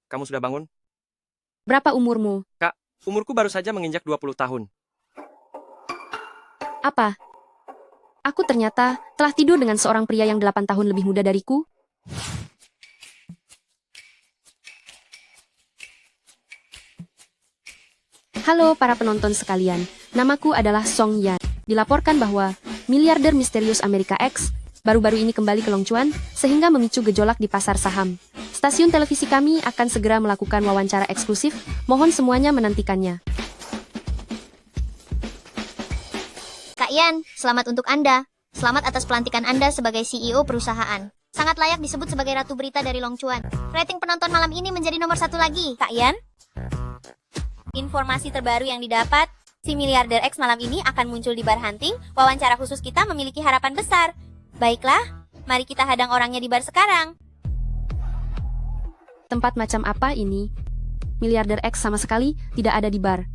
kamu sudah bangun? Berapa umurmu? Kak, umurku baru saja menginjak 20 tahun. Apa? Aku ternyata telah tidur dengan seorang pria yang 8 tahun lebih muda dariku. Halo para penonton sekalian, namaku adalah Song Yan. Dilaporkan bahwa miliarder misterius Amerika X baru-baru ini kembali ke Long Chuan sehingga memicu gejolak di pasar saham. Stasiun televisi kami akan segera melakukan wawancara eksklusif, mohon semuanya menantikannya. Kak Yan, selamat untuk Anda. Selamat atas pelantikan Anda sebagai CEO perusahaan. Sangat layak disebut sebagai Ratu Berita dari Long Chuan. Rating penonton malam ini menjadi nomor 1 lagi. Kak Yan? Informasi terbaru yang didapat, si miliarder X malam ini akan muncul di bar hunting. Wawancara khusus kita memiliki harapan besar. Baiklah, mari kita hadang orangnya di bar sekarang. Tempat macam apa ini? Miliarder X sama sekali tidak ada di bar.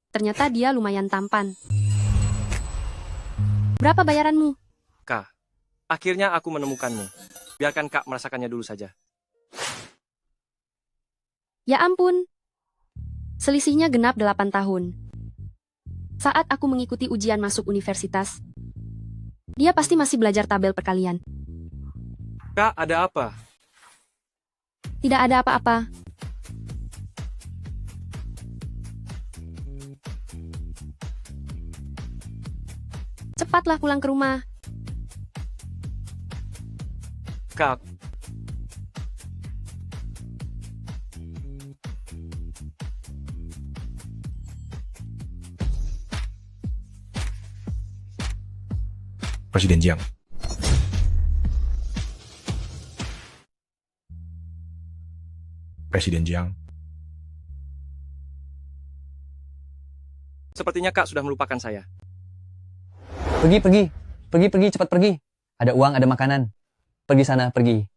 Ternyata dia lumayan tampan. Berapa bayaranmu? Kak, akhirnya aku menemukanmu. Biarkan Kak merasakannya dulu saja. Ya ampun. Selisihnya genap 8 tahun. Saat aku mengikuti ujian masuk universitas, dia pasti masih belajar tabel perkalian. Kak, ada apa? Tidak ada apa-apa. Cepatlah pulang ke rumah. Kak, Presiden Jiang. Presiden Jiang. sepertinya Kak sudah melupakan saya. Pergi, cepat pergi. Ada uang, ada makanan. Pergi sana, pergi.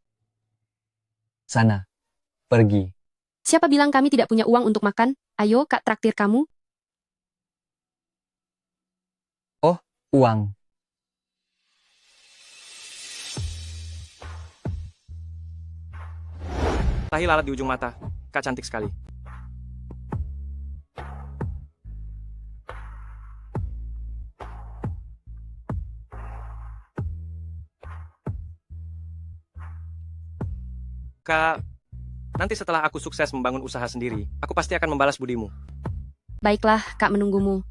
Sana, pergi. Siapa bilang kami tidak punya uang untuk makan? Ayo, Kak traktir kamu. Oh, uang. Tahi lalat di ujung mata. Kak cantik sekali. Kak, nanti setelah aku sukses membangun usaha sendiri, aku pasti akan membalas budimu. Baiklah, Kak menunggumu.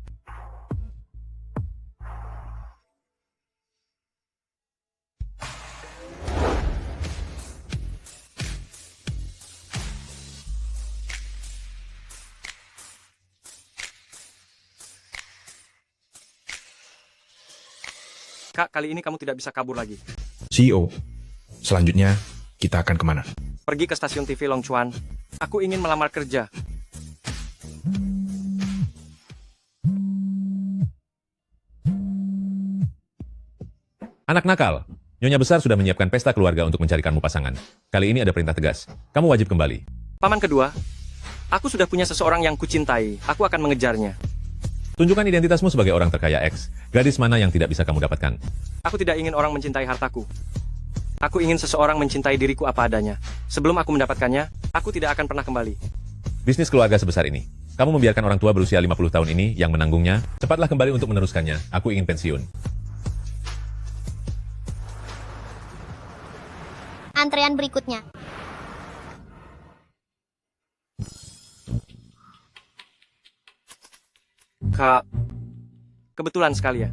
Kak, kali ini kamu tidak bisa kabur lagi. CEO. Selanjutnya, kita akan kemana? Pergi ke stasiun TV Long Chuan. Aku ingin melamar kerja. Anak nakal, Nyonya Besar sudah menyiapkan pesta keluarga untuk mencarikanmu pasangan. Kali ini ada perintah tegas. Kamu wajib kembali. Paman kedua, aku sudah punya seseorang yang kucintai. Aku akan mengejarnya. Tunjukkan identitasmu sebagai orang terkaya X. Gadis mana yang tidak bisa kamu dapatkan? Aku tidak ingin orang mencintai hartaku. Aku ingin seseorang mencintai diriku apa adanya. Sebelum aku mendapatkannya, aku tidak akan pernah kembali. Bisnis keluarga sebesar ini. Kamu membiarkan orang tua berusia 50 tahun ini yang menanggungnya. Cepatlah kembali untuk meneruskannya. Aku ingin pensiun. Antrean berikutnya. Kak, kebetulan sekali ya.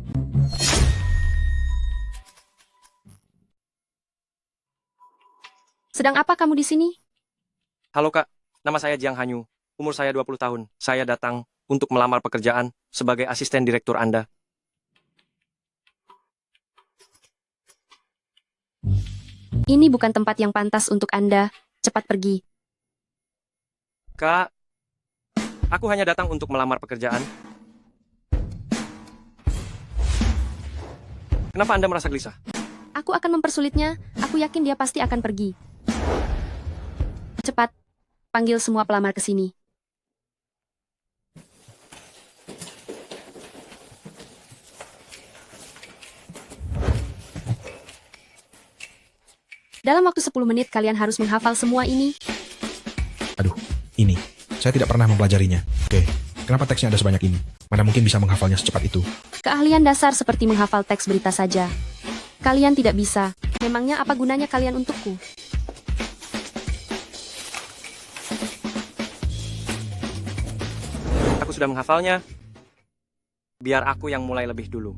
Sedang apa kamu di sini? Halo Kak, nama saya Jiang Hanyu. Umur saya 20 tahun. Saya datang untuk melamar pekerjaan sebagai asisten direktur Anda. Ini bukan tempat yang pantas untuk Anda. Cepat pergi. Kak, aku hanya datang untuk melamar pekerjaan. Kenapa Anda merasa gelisah? Aku akan mempersulitnya. Aku yakin dia pasti akan pergi. Cepat, panggil semua pelamar ke sini. Dalam waktu 10 menit kalian harus menghafal semua ini. Aduh, ini. Saya tidak pernah mempelajarinya. Oke, kenapa teksnya ada sebanyak ini? Mana mungkin bisa menghafalnya secepat itu? Keahlian dasar seperti menghafal teks berita saja. Kalian tidak bisa. Memangnya apa gunanya kalian untukku? Aku sudah menghafalnya. Biar aku yang mulai lebih dulu.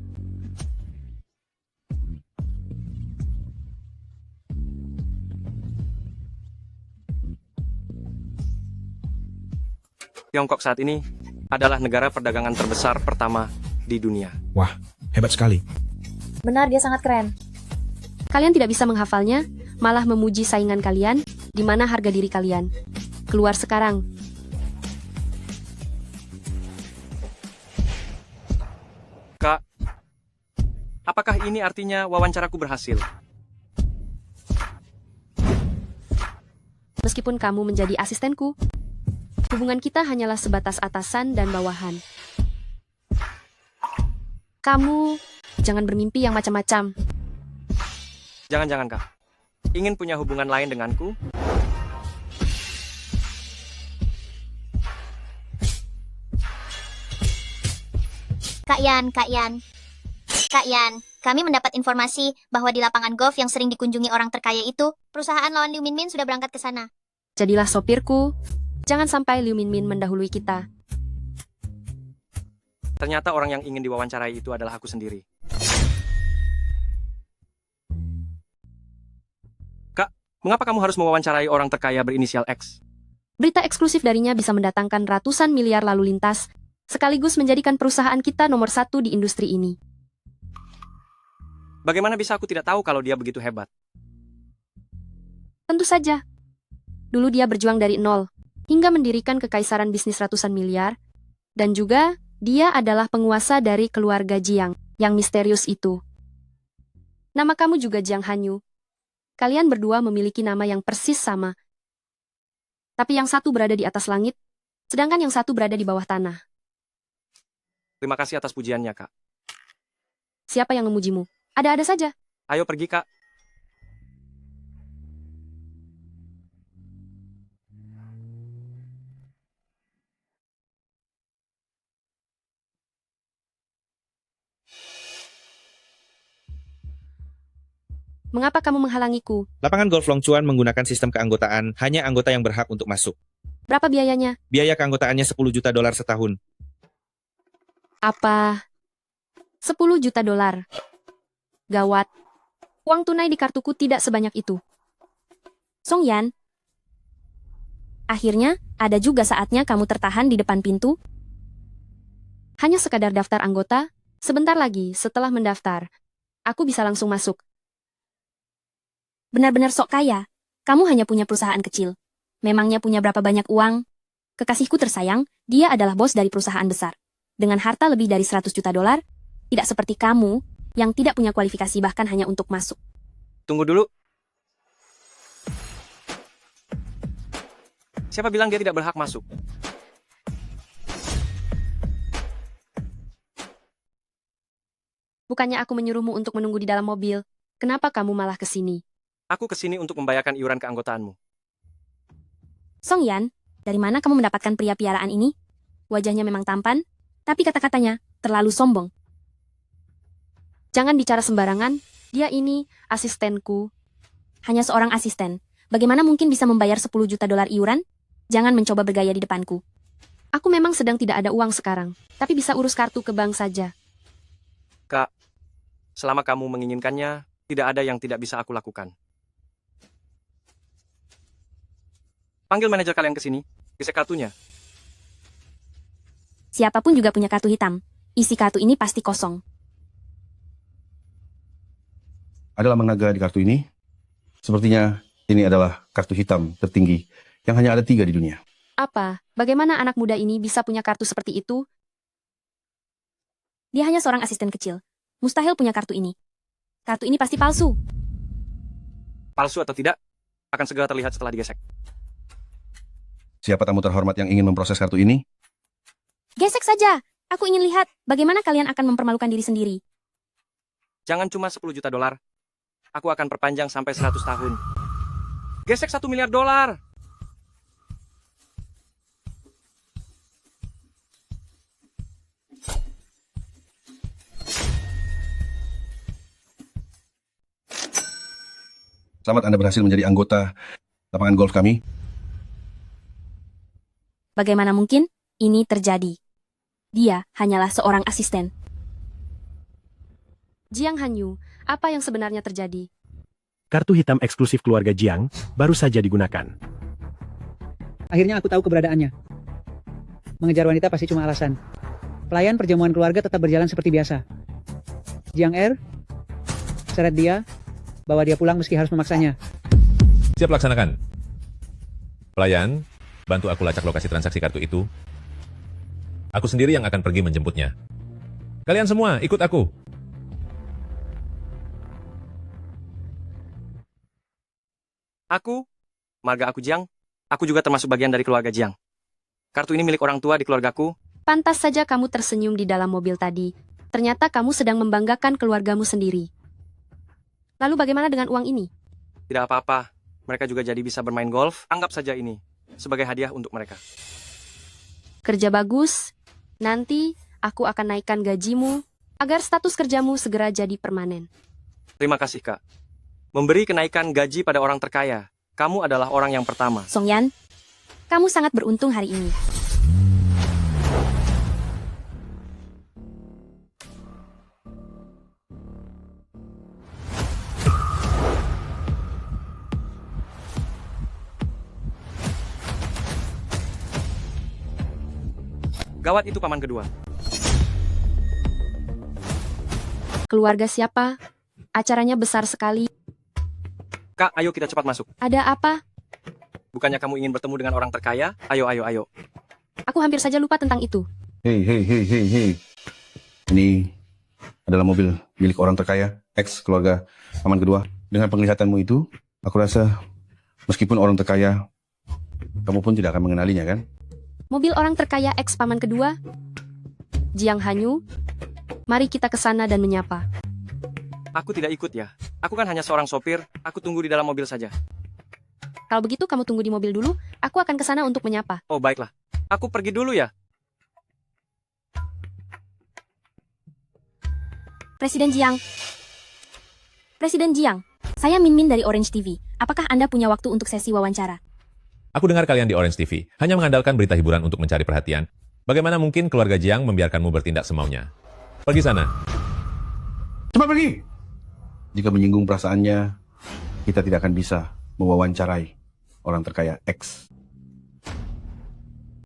Tiongkok saat ini adalah negara perdagangan terbesar pertama di dunia. Wah, hebat sekali. Benar, dia sangat keren. Kalian tidak bisa menghafalnya, malah memuji saingan kalian, di mana harga diri kalian. Keluar sekarang. Kak, apakah ini artinya wawancaraku berhasil? Meskipun kamu menjadi asistenku, hubungan kita hanyalah sebatas atasan dan bawahan. Kamu jangan bermimpi yang macam-macam. Jangan-jangan, Kak. Ingin punya hubungan lain denganku? Kak Yan, Kak Yan. Kak Yan, kami mendapat informasi bahwa di lapangan golf yang sering dikunjungi orang terkaya itu, perusahaan lawan Liu Minmin sudah berangkat ke sana. Jadilah sopirku. Jangan sampai Liu Minmin mendahului kita. Ternyata orang yang ingin diwawancarai itu adalah aku sendiri. Kak, mengapa kamu harus mewawancarai orang terkaya berinisial X? Berita eksklusif darinya bisa mendatangkan ratusan miliar lalu lintas, sekaligus menjadikan perusahaan kita nomor 1 di industri ini. Bagaimana bisa aku tidak tahu kalau dia begitu hebat? Tentu saja. Dulu dia berjuang dari nol, hingga mendirikan kekaisaran bisnis ratusan miliar, dan juga dia adalah penguasa dari keluarga Jiang, yang misterius itu. Nama kamu juga Jiang Hanyu. Kalian berdua memiliki nama yang persis sama. Tapi yang satu berada di atas langit, sedangkan yang satu berada di bawah tanah. Terima kasih atas pujiannya, Kak. Siapa yang memujimu? Ada-ada saja. Ayo pergi, Kak. Mengapa kamu menghalangiku? Lapangan golf Longchuan menggunakan sistem keanggotaan, hanya anggota yang berhak untuk masuk. Berapa biayanya? Biaya keanggotaannya $10 juta setahun. Apa? 10 juta dolar. Gawat. Uang tunai di kartuku tidak sebanyak itu. Song Yan. Akhirnya, ada juga saatnya kamu tertahan di depan pintu. Hanya sekadar daftar anggota, sebentar lagi setelah mendaftar, aku bisa langsung masuk. Benar-benar sok kaya. Kamu hanya punya perusahaan kecil. Memangnya punya berapa banyak uang? Kekasihku tersayang, dia adalah bos dari perusahaan besar. Dengan harta lebih dari 100 juta dolar, tidak seperti kamu, yang tidak punya kualifikasi bahkan hanya untuk masuk. Tunggu dulu. Siapa bilang dia tidak berhak masuk? Bukannya aku menyuruhmu untuk menunggu di dalam mobil. Kenapa kamu malah ke sini? Aku kesini untuk membayarkan iuran keanggotaanmu. Song Yan, dari mana kamu mendapatkan pria piaraan ini? Wajahnya memang tampan, tapi kata-katanya terlalu sombong. Jangan bicara sembarangan, dia ini asistenku. Hanya seorang asisten. Bagaimana mungkin bisa membayar 10 juta dolar iuran? Jangan mencoba bergaya di depanku. Aku memang sedang tidak ada uang sekarang, tapi bisa urus kartu ke bank saja. Kak, selama kamu menginginkannya, tidak ada yang tidak bisa aku lakukan. Panggil manajer kalian ke sini, gesek kartunya. Siapapun juga punya kartu hitam. Isi kartu ini pasti kosong. Ada lambang naga di kartu ini? Sepertinya ini adalah kartu hitam tertinggi yang hanya ada 3 di dunia. Apa? Bagaimana anak muda ini bisa punya kartu seperti itu? Dia hanya seorang asisten kecil. Mustahil punya kartu ini. Kartu ini pasti palsu. Palsu atau tidak, akan segera terlihat setelah digesek. Siapa tamu terhormat yang ingin memproses kartu ini? Gesek saja. Aku ingin lihat bagaimana kalian akan mempermalukan diri sendiri. Jangan cuma 10 juta dolar. Aku akan perpanjang sampai 100 tahun. Gesek 1 miliar dolar. Selamat Anda berhasil menjadi anggota lapangan golf kami. Bagaimana mungkin ini terjadi? Dia hanyalah seorang asisten. Jiang Hanyu, apa yang sebenarnya terjadi? Kartu hitam eksklusif keluarga Jiang baru saja digunakan. Akhirnya aku tahu keberadaannya. Mengejar wanita pasti cuma alasan. Pelayan perjamuan keluarga tetap berjalan seperti biasa. Jiang Er, seret dia, bawa dia pulang meski harus memaksanya. Siap laksanakan. Pelayan, bantu aku lacak lokasi transaksi kartu itu. Aku sendiri yang akan pergi menjemputnya. Kalian semua, ikut aku. Aku, marga aku Jiang, aku juga termasuk bagian dari keluarga Jiang. Kartu ini milik orang tua di keluargaku. Pantas saja kamu tersenyum di dalam mobil tadi. Ternyata kamu sedang membanggakan keluargamu sendiri. Lalu bagaimana dengan uang ini? Tidak apa-apa, mereka juga jadi bisa bermain golf. Anggap saja ini sebagai hadiah untuk mereka. Kerja bagus. Nanti aku akan naikkan gajimu agar status kerjamu segera jadi permanen. Terima kasih, Kak. Memberi kenaikan gaji pada orang terkaya. Kamu adalah orang yang pertama. Song Yan, kamu sangat beruntung hari ini. Gawat, itu paman kedua. Keluarga siapa? Acaranya besar sekali. Kak, ayo kita cepat masuk. Ada apa? Bukannya kamu ingin bertemu dengan orang terkaya? Ayo, ayo, ayo. Aku hampir saja lupa tentang itu. Hei. Ini adalah mobil milik orang terkaya, ex keluarga paman kedua. Dengan penglihatanmu itu, aku rasa meskipun orang terkaya, kamu pun tidak akan mengenalinya, kan? Mobil orang terkaya ex paman kedua? Jiang Hanyu, mari kita ke sana dan menyapa. Aku tidak ikut ya. Aku kan hanya seorang sopir. Aku tunggu di dalam mobil saja. Kalau begitu kamu tunggu di mobil dulu, aku akan ke sana untuk menyapa. Oh, baiklah. Aku pergi dulu ya. Presiden Jiang. Presiden Jiang, saya Min Min dari Orange TV. Apakah Anda punya waktu untuk sesi wawancara? Aku dengar kalian di Orange TV hanya mengandalkan berita hiburan untuk mencari perhatian. Bagaimana mungkin keluarga Jiang membiarkanmu bertindak semaunya? Pergi sana. Cepat pergi! Jika menyinggung perasaannya, kita tidak akan bisa mewawancarai orang terkaya X.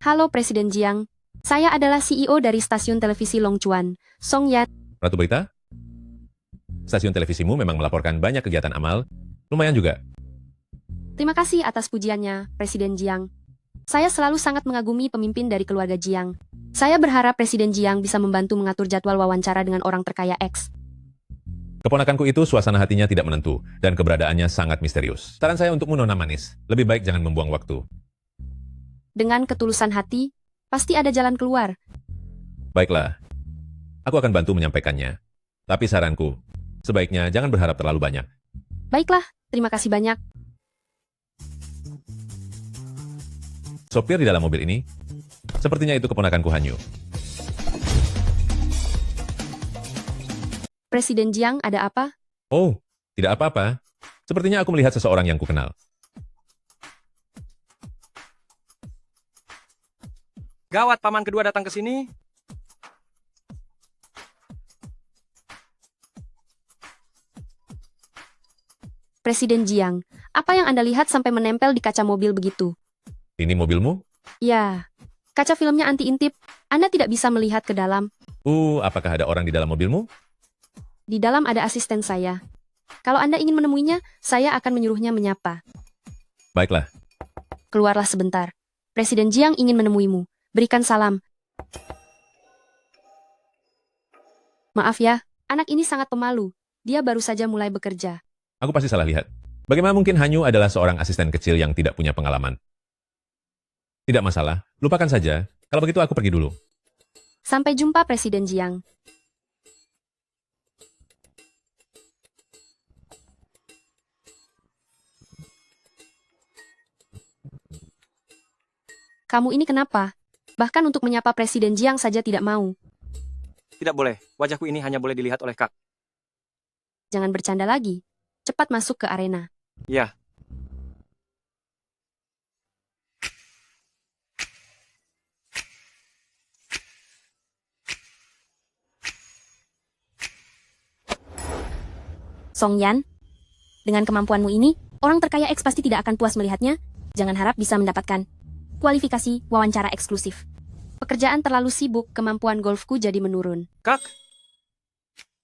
Halo Presiden Jiang, saya adalah CEO dari stasiun televisi Longchuan, Song Yan. Ratu Berita? Stasiun televisimu memang melaporkan banyak kegiatan amal. Lumayan juga. Terima kasih atas pujiannya, Presiden Jiang. Saya selalu sangat mengagumi pemimpin dari keluarga Jiang. Saya berharap Presiden Jiang bisa membantu mengatur jadwal wawancara dengan orang terkaya X. Keponakanku itu suasana hatinya tidak menentu, dan keberadaannya sangat misterius. Saran saya untukmu, Nona Manis, lebih baik jangan membuang waktu. Dengan ketulusan hati, pasti ada jalan keluar. Baiklah, aku akan bantu menyampaikannya. Tapi saranku, sebaiknya jangan berharap terlalu banyak. Baiklah, terima kasih banyak. Sopir di dalam mobil ini, sepertinya itu keponakanku Hanyu. Presiden Jiang, ada apa? Oh, tidak apa-apa. Sepertinya aku melihat seseorang yang kukenal. Gawat, paman kedua datang ke sini. Presiden Jiang, apa yang Anda lihat sampai menempel di kaca mobil begitu? Ini mobilmu? Ya, kaca filmnya anti-intip. Anda tidak bisa melihat ke dalam. Apakah ada orang di dalam mobilmu? Di dalam ada asisten saya. Kalau Anda ingin menemuinya, saya akan menyuruhnya menyapa. Baiklah. Keluarlah sebentar. Presiden Jiang ingin menemuimu. Berikan salam. Maaf ya, anak ini sangat pemalu. Dia baru saja mulai bekerja. Aku pasti salah lihat. Bagaimana mungkin Hanyu adalah seorang asisten kecil yang tidak punya pengalaman? Tidak masalah, lupakan saja. Kalau begitu aku pergi dulu. Sampai jumpa Presiden Jiang. Kamu ini kenapa? Bahkan untuk menyapa Presiden Jiang saja tidak mau. Tidak boleh, wajahku ini hanya boleh dilihat oleh Kak. Jangan bercanda lagi. Cepat masuk ke arena. Ya. Song Yan, dengan kemampuanmu ini, orang terkaya X pasti tidak akan puas melihatnya. Jangan harap bisa mendapatkan kualifikasi wawancara eksklusif. Pekerjaan terlalu sibuk, kemampuan golfku jadi menurun. Kak,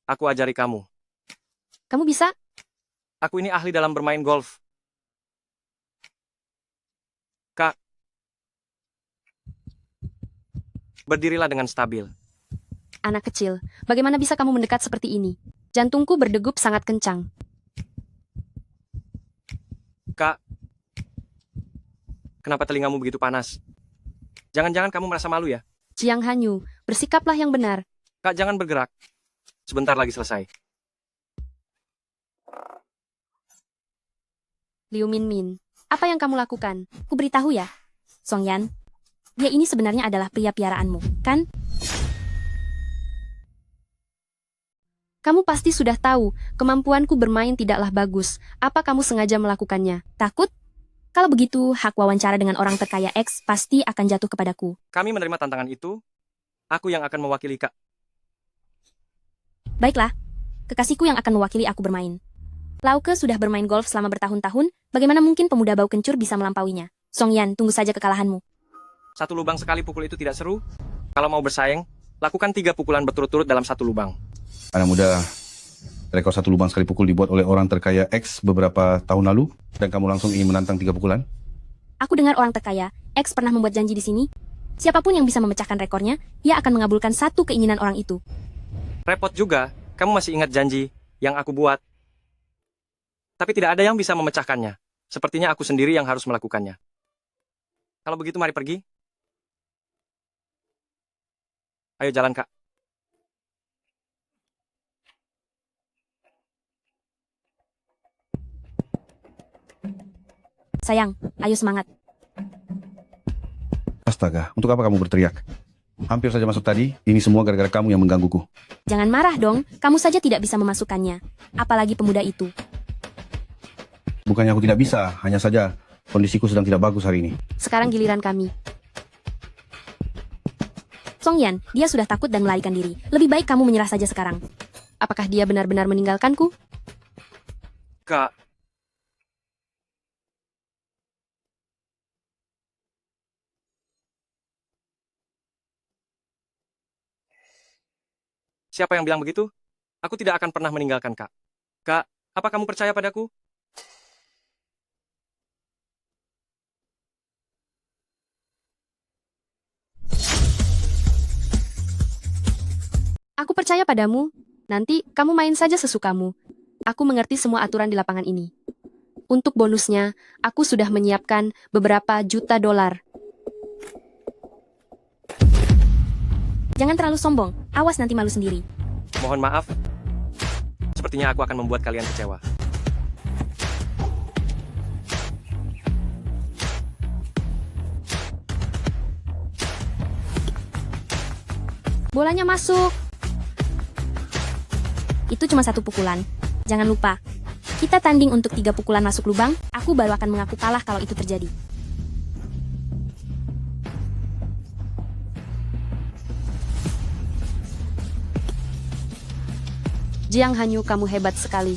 aku ajari kamu. Kamu bisa? Aku ini ahli dalam bermain golf. Kak, berdirilah dengan stabil. Anak kecil, bagaimana bisa kamu mendekat seperti ini? Jantungku berdegup sangat kencang. Kak, kenapa telingamu begitu panas? Jangan-jangan kamu merasa malu ya? Jiang Hanyu, bersikaplah yang benar. Kak, jangan bergerak. Sebentar lagi selesai. Liu Minmin, apa yang kamu lakukan? Ku beritahu ya, Song Yan, dia ini sebenarnya adalah pria piaraanmu, kan? Kamu pasti sudah tahu, kemampuanku bermain tidaklah bagus. Apa kamu sengaja melakukannya? Takut? Kalau begitu, hak wawancara dengan orang terkaya X pasti akan jatuh kepadaku. Kami menerima tantangan itu. Aku yang akan mewakili Kak. Baiklah, kekasihku yang akan mewakili aku bermain. Lauke sudah bermain golf selama bertahun-tahun, bagaimana mungkin pemuda bau kencur bisa melampauinya? Song Yan, tunggu saja kekalahanmu. Satu lubang sekali pukul itu tidak seru. Kalau mau bersaing, lakukan 3 pukulan berturut-turut dalam satu lubang. Anak muda, rekor satu lubang sekali pukul dibuat oleh orang terkaya X beberapa tahun lalu, dan kamu langsung ingin menantang 3 pukulan? Aku dengar orang terkaya X pernah membuat janji di sini. Siapapun yang bisa memecahkan rekornya, ia akan mengabulkan satu keinginan orang itu. Repot juga, kamu masih ingat janji yang aku buat. Tapi tidak ada yang bisa memecahkannya. Sepertinya aku sendiri yang harus melakukannya. Kalau begitu mari pergi. Ayo jalan, Kak. Sayang, ayo semangat. Astaga, untuk apa kamu berteriak? Hampir saja masuk tadi, ini semua gara-gara kamu yang menggangguku. Jangan marah dong, kamu saja tidak bisa memasukkannya. Apalagi pemuda itu. Bukannya aku tidak bisa, hanya saja kondisiku sedang tidak bagus hari ini. Sekarang giliran kami. Song Yan, dia sudah takut dan melarikan diri. Lebih baik kamu menyerah saja sekarang. Apakah dia benar-benar meninggalkanku? Kak. Siapa yang bilang begitu? Aku tidak akan pernah meninggalkan Kak. Kak, apa kamu percaya padaku? Aku percaya padamu. Nanti, kamu main saja sesukamu. Aku mengerti semua aturan di lapangan ini. Untuk bonusnya, aku sudah menyiapkan beberapa juta dolar. Jangan terlalu sombong, awas nanti malu sendiri. Mohon maaf. Sepertinya aku akan membuat kalian kecewa. Bolanya masuk. Itu cuma satu pukulan. Jangan lupa, kita tanding untuk 3 pukulan masuk lubang, aku baru akan mengaku kalah kalau itu terjadi. Jiang Hanyu, kamu hebat sekali.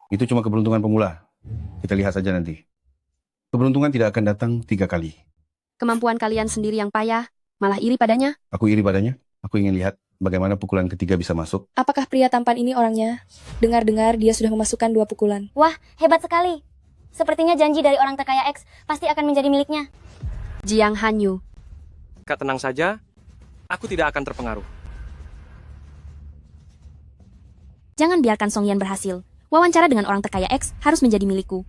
Itu cuma keberuntungan pemula. Kita lihat saja nanti. Keberuntungan tidak akan datang 3 kali. Kemampuan kalian sendiri yang payah, malah iri padanya. Aku iri padanya. Aku ingin lihat bagaimana pukulan ketiga bisa masuk? Apakah pria tampan ini orangnya? Dengar-dengar dia sudah memasukkan 2 pukulan. Wah, hebat sekali. Sepertinya janji dari orang terkaya X pasti akan menjadi miliknya. Jiang Hanyu. Kak, tenang saja. Aku tidak akan terpengaruh. Jangan biarkan Song Yan berhasil. Wawancara dengan orang terkaya X harus menjadi milikku.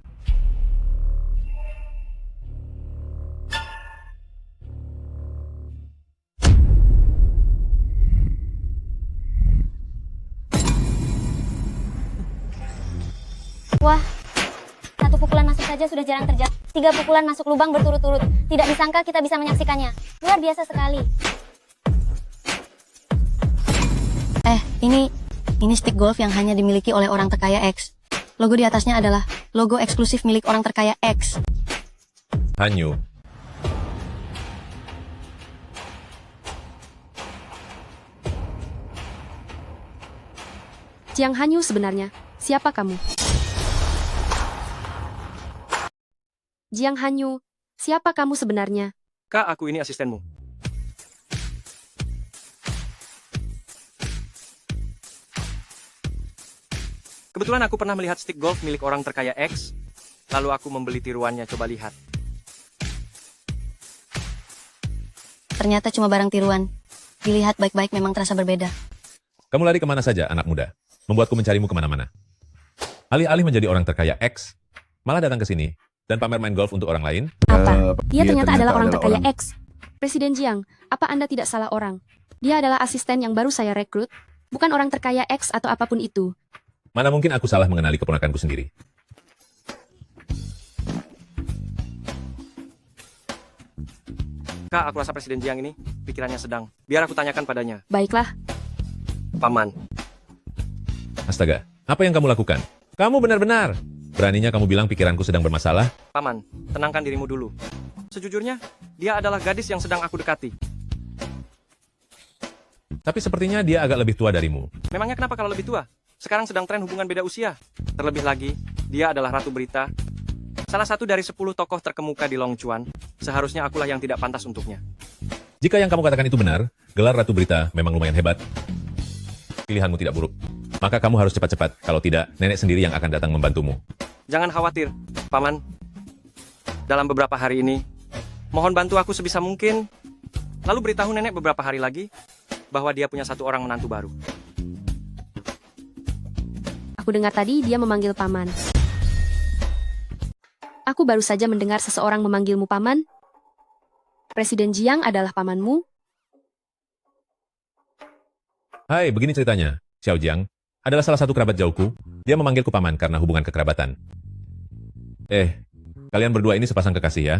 Wah, 1 pukulan masuk saja sudah jarang terjadi. 3 pukulan masuk lubang berturut-turut. Tidak disangka kita bisa menyaksikannya. Luar biasa sekali. Ini stick golf yang hanya dimiliki oleh orang terkaya X. Logo di atasnya adalah logo eksklusif milik orang terkaya X. Hanyu, Jiang Hanyu sebenarnya, siapa kamu? Jiang Hanyu, siapa kamu sebenarnya? Kak, aku ini asistenmu. Kebetulan aku pernah melihat stick golf milik orang terkaya X, lalu aku membeli tiruannya, coba lihat. Ternyata cuma barang tiruan. Dilihat baik-baik memang terasa berbeda. kamu lari kemana saja, anak muda? Membuatku mencarimu kemana-mana. Alih-alih menjadi orang terkaya X, malah datang ke sini dan pamer main golf untuk orang lain. Apa? Dia ternyata adalah orang terkaya X. Presiden Jiang, apa Anda tidak salah orang? Dia adalah asisten yang baru saya rekrut, bukan orang terkaya X atau apapun itu. Mana mungkin aku salah mengenali keponakanku sendiri. Kak, aku rasa Presiden Jiang ini pikirannya sedang. Biar aku tanyakan padanya. Baiklah. Paman. Astaga, apa yang kamu lakukan? Kamu benar-benar. Beraninya kamu bilang pikiranku sedang bermasalah? Paman, tenangkan dirimu dulu. Sejujurnya, dia adalah gadis yang sedang aku dekati. Tapi sepertinya dia agak lebih tua darimu. Memangnya kenapa kalau lebih tua? Sekarang sedang tren hubungan beda usia. Terlebih lagi, dia adalah Ratu Berita. Salah satu dari 10 tokoh terkemuka di Longchuan. Seharusnya akulah yang tidak pantas untuknya. Jika yang kamu katakan itu benar, gelar Ratu Berita memang lumayan hebat. Pilihanmu tidak buruk. Maka kamu harus cepat-cepat. Kalau tidak, nenek sendiri yang akan datang membantumu. Jangan khawatir, Paman. Dalam beberapa hari ini, mohon bantu aku sebisa mungkin. Lalu beritahu nenek beberapa hari lagi bahwa dia punya 1 orang menantu baru. Aku dengar tadi dia memanggil Paman. Aku baru saja mendengar seseorang memanggilmu Paman. Presiden Jiang adalah pamanmu? Hai, begini ceritanya. Xiao Jiang adalah salah satu kerabat jauhku. Dia memanggilku paman karena hubungan kekerabatan. Kalian berdua ini sepasang kekasih ya?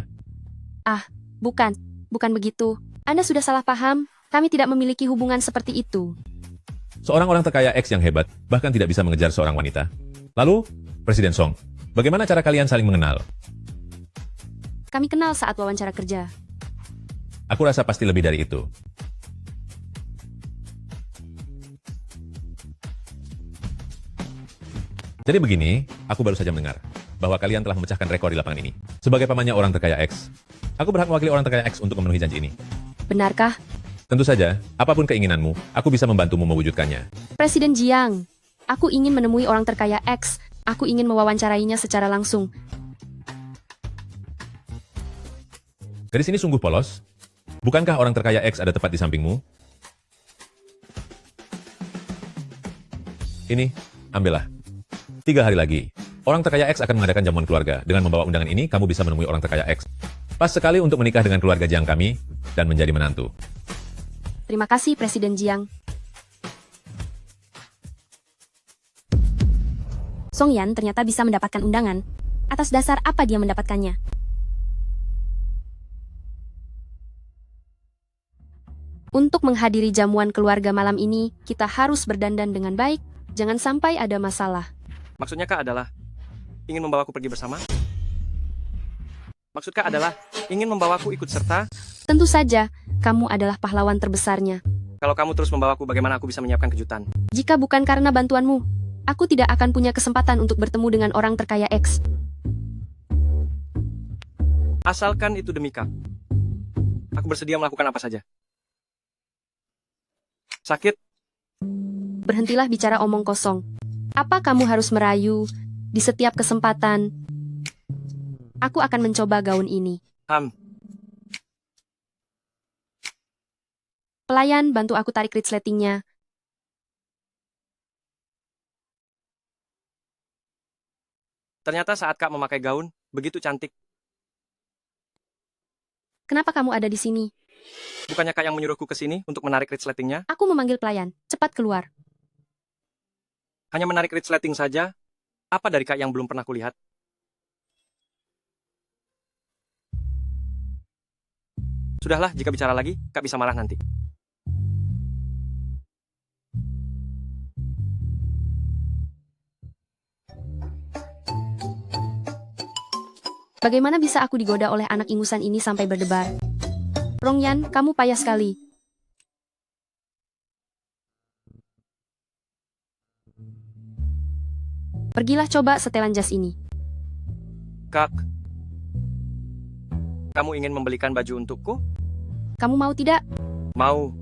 Ah, bukan. Bukan begitu. Anda sudah salah paham. Kami tidak memiliki hubungan seperti itu. Seorang orang terkaya X yang hebat, bahkan tidak bisa mengejar seorang wanita. Lalu, Presiden Song, bagaimana cara kalian saling mengenal? Kami kenal saat wawancara kerja. Aku rasa pasti lebih dari itu. Jadi begini, aku baru saja mendengar bahwa kalian telah memecahkan rekor di lapangan ini. Sebagai pamannya orang terkaya X, aku berhak mewakili orang terkaya X untuk memenuhi janji ini. Benarkah? Tentu saja, apapun keinginanmu, aku bisa membantumu mewujudkannya. Presiden Jiang, aku ingin menemui orang terkaya X. Aku ingin mewawancarainya secara langsung. Gadis ini sungguh polos. Bukankah orang terkaya X ada tepat di sampingmu? Ini, ambillah. 3 hari lagi, orang terkaya X akan mengadakan jamuan keluarga. Dengan membawa undangan ini, kamu bisa menemui orang terkaya X. Pas sekali untuk menikah dengan keluarga Jiang kami, dan menjadi menantu. Terima kasih, Presiden Jiang. Song Yan ternyata bisa mendapatkan undangan. Atas dasar apa dia mendapatkannya? Untuk menghadiri jamuan keluarga malam ini, kita harus berdandan dengan baik. Jangan sampai ada masalah. Maksudnya Kak adalah ingin membawaku pergi bersama? Maksud Kak adalah ingin membawaku ikut serta? Tentu saja, kamu adalah pahlawan terbesarnya. Kalau kamu terus membawaku, bagaimana aku bisa menyiapkan kejutan? Jika bukan karena bantuanmu, aku tidak akan punya kesempatan untuk bertemu dengan orang terkaya X. Asalkan itu demi Kak. Aku bersedia melakukan apa saja. Sakit? Berhentilah bicara omong kosong. Apa kamu harus merayu di setiap kesempatan? Aku akan mencoba gaun ini. Pelayan, bantu aku tarik resletingnya. Ternyata saat Kak memakai gaun, begitu cantik. Kenapa kamu ada di sini? Bukannya Kak yang menyuruhku ke sini untuk menarik resletingnya? Aku memanggil pelayan. Cepat keluar. Hanya menarik resleting saja? Apa dari Kak yang belum pernah kulihat? Sudahlah, jika bicara lagi, Kak bisa marah nanti. Bagaimana bisa aku digoda oleh anak ingusan ini sampai berdebar? Rongyan, kamu payah sekali. Pergilah coba setelan jas ini. Kak, kamu ingin membelikan baju untukku? Kamu mau tidak? Mau.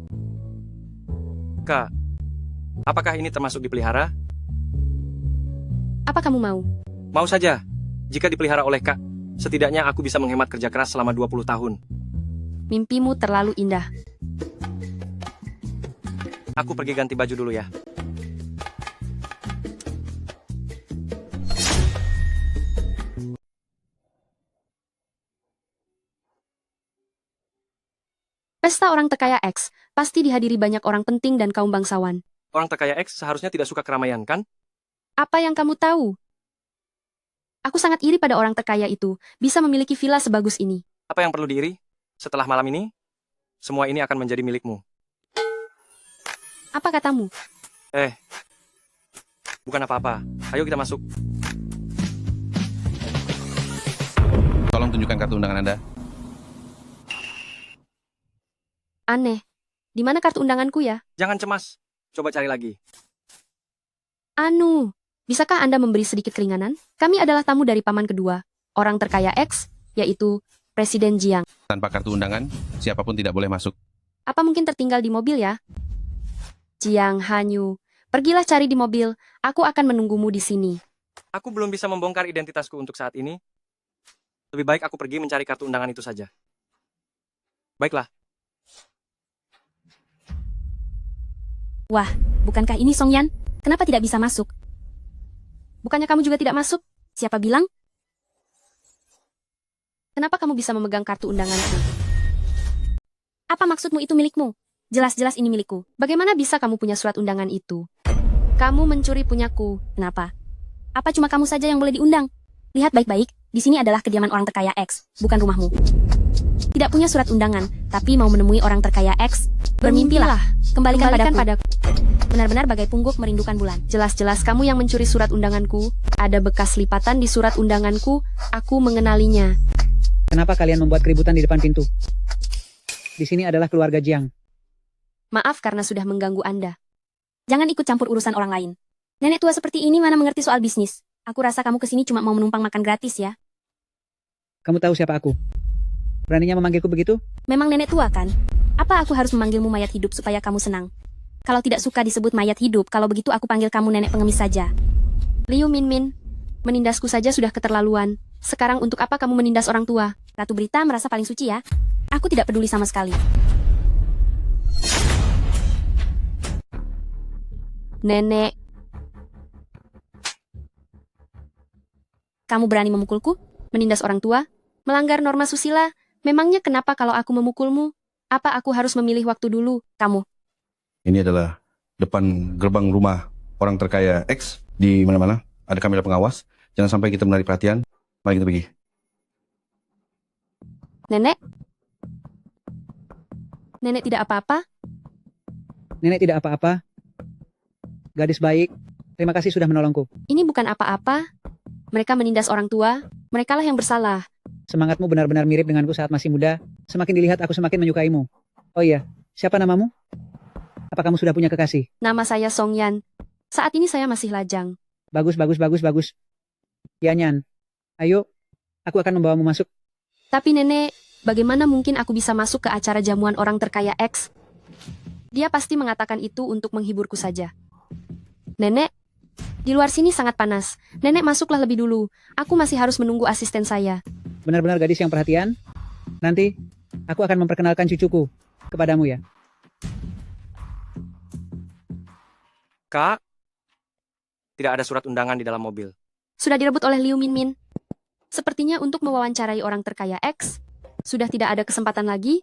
Kak, apakah ini termasuk dipelihara? Apa kamu mau? Mau saja. Jika dipelihara oleh Kak, setidaknya aku bisa menghemat kerja keras selama 20 tahun. Mimpimu terlalu indah. Aku pergi ganti baju dulu ya. Pesta orang terkaya X pasti dihadiri banyak orang penting dan kaum bangsawan. Orang terkaya X seharusnya tidak suka keramaian, kan? Apa yang kamu tahu? Aku sangat iri pada orang terkaya itu, bisa memiliki villa sebagus ini. Apa yang perlu diiri? Setelah malam ini, semua ini akan menjadi milikmu. Apa katamu? Bukan apa-apa. Ayo kita masuk. Tolong tunjukkan kartu undangan Anda. Aneh. Di mana kartu undanganku ya? Jangan cemas. Coba cari lagi. Anu, bisakah Anda memberi sedikit keringanan? Kami adalah tamu dari paman kedua, orang terkaya X, yaitu Presiden Jiang. Tanpa kartu undangan, siapapun tidak boleh masuk. Apa mungkin tertinggal di mobil ya? Jiang Hanyu, pergilah cari di mobil, aku akan menunggumu di sini. Aku belum bisa membongkar identitasku untuk saat ini. Lebih baik aku pergi mencari kartu undangan itu saja. Baiklah. Wah, bukankah ini Song Yan? Kenapa tidak bisa masuk? Bukannya kamu juga tidak masuk? Siapa bilang? Kenapa kamu bisa memegang kartu undanganku? Apa maksudmu itu milikmu? Jelas-jelas ini milikku. Bagaimana bisa kamu punya surat undangan itu? Kamu mencuri punyaku. Kenapa? Apa cuma kamu saja yang boleh diundang? Lihat baik-baik, di sini adalah kediaman orang terkaya X, bukan rumahmu. Tidak punya surat undangan, tapi mau menemui orang terkaya X, bermimpilah. Kembalikan padaku. Benar-benar bagai pungguk merindukan bulan. Jelas-jelas kamu yang mencuri surat undanganku. Ada bekas lipatan di surat undanganku. Aku mengenalinya. Kenapa kalian membuat keributan di depan pintu? Di sini adalah keluarga Jiang. Maaf karena sudah mengganggu Anda. Jangan ikut campur urusan orang lain. Nenek tua seperti ini mana mengerti soal bisnis. Aku rasa kamu kesini cuma mau menumpang makan gratis ya. Kamu tahu siapa aku? Beraninya memanggilku begitu? Memang nenek tua kan? Apa aku harus memanggilmu mayat hidup supaya kamu senang? Kalau tidak suka disebut mayat hidup, kalau begitu aku panggil kamu nenek pengemis saja. Liu Minmin, menindasku saja sudah keterlaluan. Sekarang untuk apa kamu menindas orang tua? Ratu Berita merasa paling suci ya? Aku tidak peduli sama sekali. Nenek, kamu berani memukulku? Menindas orang tua? Melanggar norma susila? Memangnya kenapa kalau aku memukulmu? Apa aku harus memilih waktu dulu? Kamu. Ini adalah depan gerbang rumah orang terkaya X. Di mana-mana ada kamera pengawas. Jangan sampai kita menarik perhatian. Mari kita pergi. Nenek? Nenek tidak apa-apa? Nenek tidak apa-apa. Gadis baik. Terima kasih sudah menolongku. Ini bukan apa-apa. Mereka menindas orang tua. Merekalah yang bersalah. Semangatmu benar-benar mirip denganku saat masih muda. Semakin dilihat aku semakin menyukaimu. Oh iya, siapa namamu? Apa kamu sudah punya kekasih? Nama saya Song Yan. Saat ini saya masih lajang. Bagus. Yanyan, ayo, aku akan membawamu masuk. Tapi nenek, bagaimana mungkin aku bisa masuk ke acara jamuan orang terkaya X? Dia pasti mengatakan itu untuk menghiburku saja. Nenek, di luar sini sangat panas. Nenek masuklah lebih dulu. Aku masih harus menunggu asisten saya. Benar-benar gadis yang perhatian. Nanti, aku akan memperkenalkan cucuku kepadamu ya. Kak, tidak ada surat undangan di dalam mobil. Sudah direbut oleh Liu Minmin. Sepertinya untuk mewawancarai orang terkaya X, sudah tidak ada kesempatan lagi.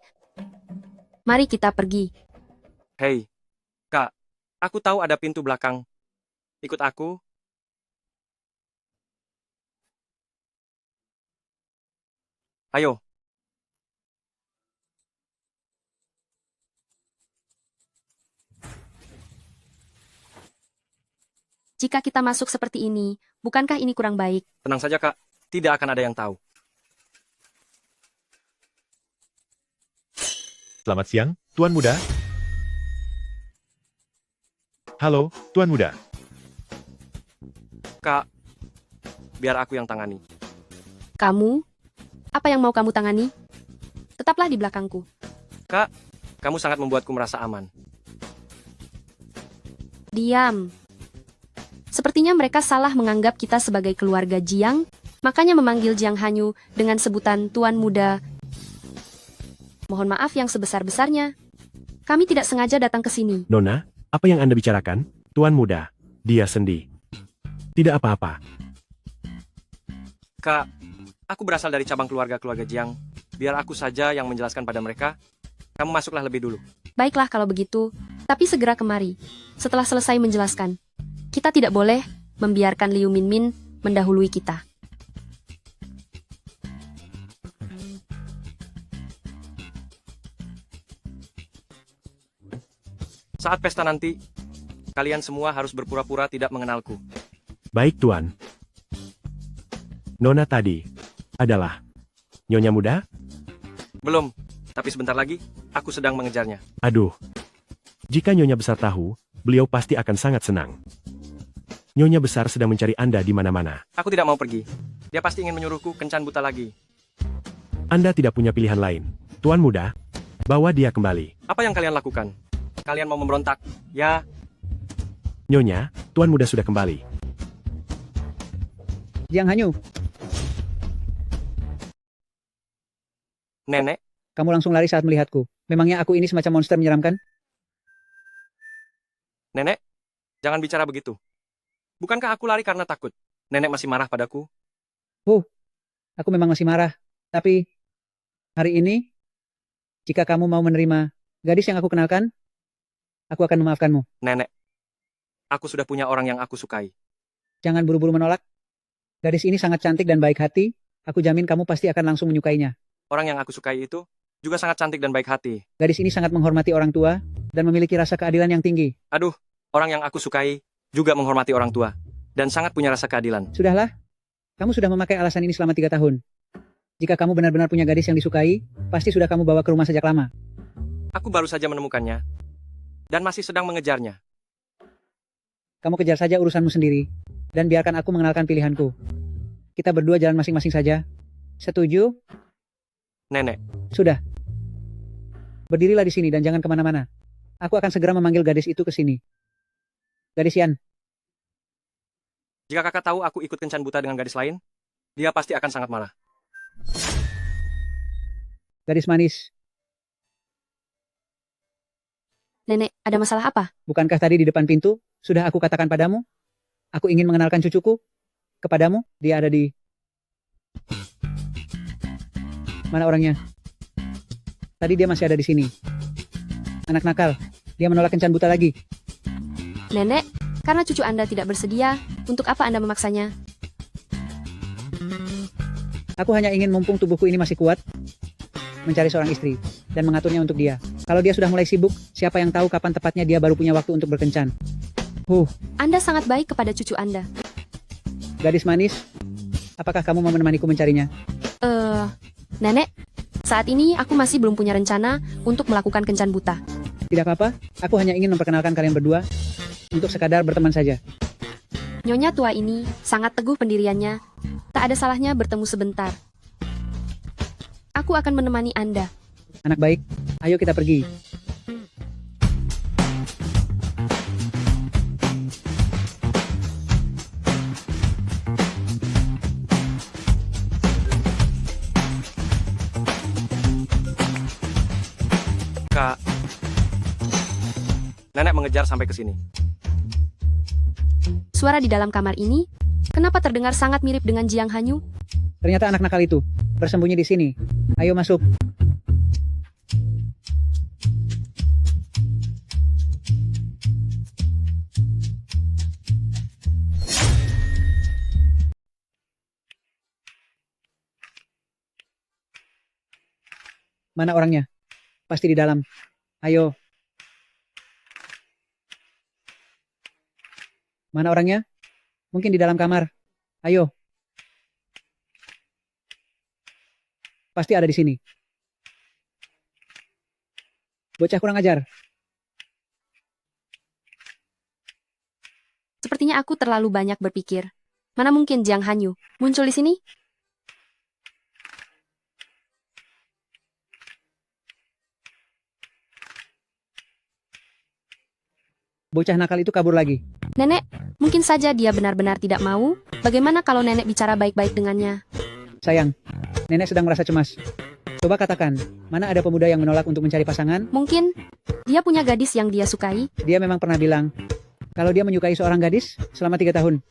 Mari kita pergi. Hei, Kak, aku tahu ada pintu belakang. Ikut aku. Ayo. Jika kita masuk seperti ini, bukankah ini kurang baik? Tenang saja, Kak. Tidak akan ada yang tahu. Selamat siang, Tuan Muda. Halo, Tuan Muda. Kak, biar aku yang tangani. Kamu? Apa yang mau kamu tangani? Tetaplah di belakangku. Kak, kamu sangat membuatku merasa aman. Diam. Sepertinya mereka salah menganggap kita sebagai keluarga Jiang, makanya memanggil Jiang Hanyu dengan sebutan Tuan Muda. Mohon maaf yang sebesar-besarnya. Kami tidak sengaja datang ke sini. Nona, apa yang Anda bicarakan? Tuan Muda, dia sendi. Tidak apa-apa. Kak, aku berasal dari cabang keluarga Jiang. Biar aku saja yang menjelaskan pada mereka. Kamu masuklah lebih dulu. Baiklah kalau begitu, tapi segera kemari. Setelah selesai menjelaskan. Kita tidak boleh membiarkan Liu Minmin mendahului kita. Saat pesta nanti, kalian semua harus berpura-pura tidak mengenalku. Baik, Tuan. Nona tadi adalah Nyonya Muda? Belum, tapi sebentar lagi, aku sedang mengejarnya. Aduh. Jika Nyonya Besar tahu, beliau pasti akan sangat senang. Nyonya Besar sedang mencari Anda di mana-mana. Aku tidak mau pergi. Dia pasti ingin menyuruhku kencan buta lagi. Anda tidak punya pilihan lain. Tuan Muda, bawa dia kembali. Apa yang kalian lakukan? Kalian mau memberontak? Ya, Nyonya, Tuan Muda sudah kembali. Jiang Hanyu, Nenek, kamu langsung lari saat melihatku. Memangnya aku ini semacam monster menyeramkan? Nenek, jangan bicara begitu. Bukankah aku lari karena takut? Nenek masih marah padaku? Aku memang masih marah. Tapi, hari ini, jika kamu mau menerima gadis yang aku kenalkan, aku akan memaafkanmu. Nenek, aku sudah punya orang yang aku sukai. Jangan buru-buru menolak. Gadis ini sangat cantik dan baik hati. Aku jamin kamu pasti akan langsung menyukainya. Orang yang aku sukai itu juga sangat cantik dan baik hati. Gadis ini sangat menghormati orang tua dan memiliki rasa keadilan yang tinggi. Aduh, orang yang aku sukai juga menghormati orang tua dan sangat punya rasa keadilan. Sudahlah, kamu sudah memakai alasan ini selama 3 tahun. Jika kamu benar-benar punya gadis yang disukai, pasti sudah kamu bawa ke rumah sejak lama. Aku baru saja menemukannya dan masih sedang mengejarnya. Kamu kejar saja urusanmu sendiri, dan biarkan aku mengenalkan pilihanku. Kita berdua jalan masing-masing saja. Setuju? Nenek, Sudah. Berdirilah di sini dan jangan kemana-mana. Aku akan segera memanggil gadis itu ke sini. Gadis Yan, jika kakak tahu aku ikut kencan buta dengan gadis lain, dia pasti akan sangat marah. gadis manis, Nenek, ada masalah apa? bukankah tadi di depan pintu sudah aku katakan padamu? Aku ingin mengenalkan cucuku kepadamu. Dia ada di... Mana orangnya? Tadi dia masih ada di sini. Anak nakal, dia menolak kencan buta lagi. Nenek, karena cucu Anda tidak bersedia, untuk apa Anda memaksanya? Aku hanya ingin mumpung tubuhku ini masih kuat, mencari seorang istri, dan mengaturnya untuk dia. Kalau dia sudah mulai sibuk, siapa yang tahu kapan tepatnya dia baru punya waktu untuk berkencan. Anda sangat baik kepada cucu Anda. Gadis manis, apakah kamu mau menemaniku mencarinya? Nenek, saat ini aku masih belum punya rencana untuk melakukan kencan buta. Tidak apa-apa, aku hanya ingin memperkenalkan kalian berdua, untuk sekadar berteman saja. Nyonya tua ini sangat teguh pendiriannya. Tak ada salahnya bertemu sebentar. Aku akan menemani Anda. Anak baik, ayo kita pergi. kejar sampai ke sini. Suara di dalam kamar ini, kenapa terdengar sangat mirip dengan Jiang Hanyu? Ternyata anak nakal itu bersembunyi di sini. Ayo masuk. Mana orangnya? Pasti di dalam. Ayo. Mana orangnya? Mungkin di dalam kamar. Ayo. Pasti ada di sini. Bocah kurang ajar. Sepertinya aku terlalu banyak berpikir. Mana mungkin Jiang Hanyu muncul di sini? Bocah nakal itu kabur lagi. Nenek, mungkin saja dia benar-benar tidak mau. Bagaimana kalau nenek bicara baik-baik dengannya? Sayang, nenek sedang merasa cemas. Coba katakan, mana ada pemuda yang menolak untuk mencari pasangan? Mungkin dia punya gadis yang dia sukai. Dia memang pernah bilang, kalau dia menyukai seorang gadis selama 3 tahun.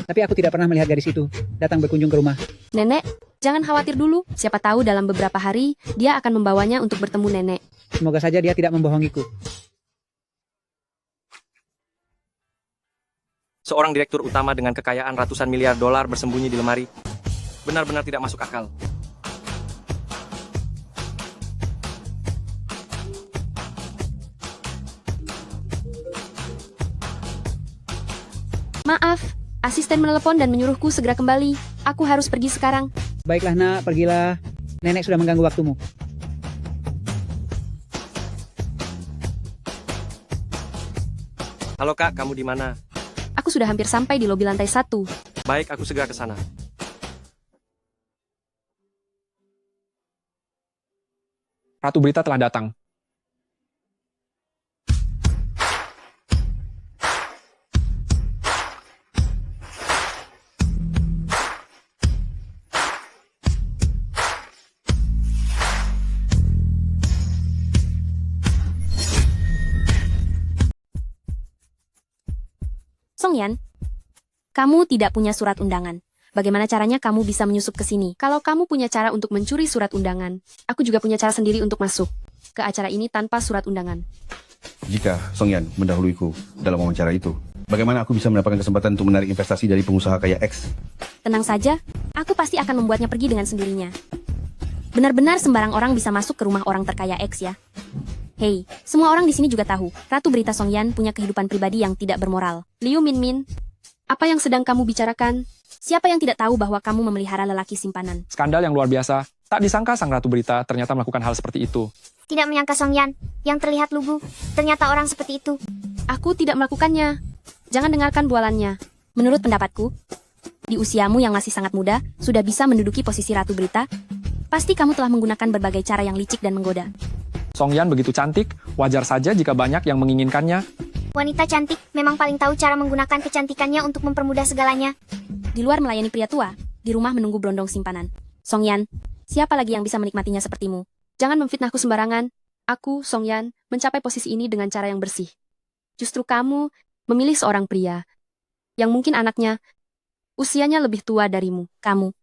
Tapi aku tidak pernah melihat gadis itu datang berkunjung ke rumah. Nenek, jangan khawatir dulu. Siapa tahu dalam beberapa hari, dia akan membawanya untuk bertemu nenek. Semoga saja dia tidak membohongiku. Seorang direktur utama dengan kekayaan ratusan miliar dolar bersembunyi di lemari. Benar-benar tidak masuk akal. Maaf, asisten menelepon dan menyuruhku segera kembali. Aku harus pergi sekarang. Baiklah nak, pergilah. Nenek sudah mengganggu waktumu. Halo kak, kamu di mana? Aku sudah hampir sampai di lobi lantai 1. Baik, aku segera ke sana. Ratu Berita telah datang. Song Yan, kamu tidak punya surat undangan. Bagaimana caranya kamu bisa menyusup ke sini? Kalau kamu punya cara untuk mencuri surat undangan, aku juga punya cara sendiri untuk masuk ke acara ini tanpa surat undangan. Jika Song Yan mendahuluiku dalam wawancara itu, bagaimana aku bisa mendapatkan kesempatan untuk menarik investasi dari pengusaha kaya X? Tenang saja, aku pasti akan membuatnya pergi dengan sendirinya. Benar-benar sembarang orang bisa masuk ke rumah orang terkaya X ya. Hei, semua orang di sini juga tahu, Ratu Berita Song Yan punya kehidupan pribadi yang tidak bermoral. Liu Minmin, apa yang sedang kamu bicarakan? Siapa yang tidak tahu bahwa kamu memelihara lelaki simpanan? Skandal yang luar biasa. Tak disangka sang Ratu Berita ternyata melakukan hal seperti itu. Tidak menyangka Song Yan, yang terlihat lugu, ternyata orang seperti itu. Aku tidak melakukannya. Jangan dengarkan bualannya. Menurut pendapatku, di usiamu yang masih sangat muda, sudah bisa menduduki posisi Ratu Berita, pasti kamu telah menggunakan berbagai cara yang licik dan menggoda. Song Yan begitu cantik, wajar saja jika banyak yang menginginkannya. Wanita cantik memang paling tahu cara menggunakan kecantikannya untuk mempermudah segalanya. Di luar melayani pria tua, di rumah menunggu berondong simpanan. Song Yan, siapa lagi yang bisa menikmatinya sepertimu? Jangan memfitnahku sembarangan. Aku, Song Yan, mencapai posisi ini dengan cara yang bersih. Justru kamu memilih seorang pria yang mungkin anaknya usianya lebih tua darimu. Kamu.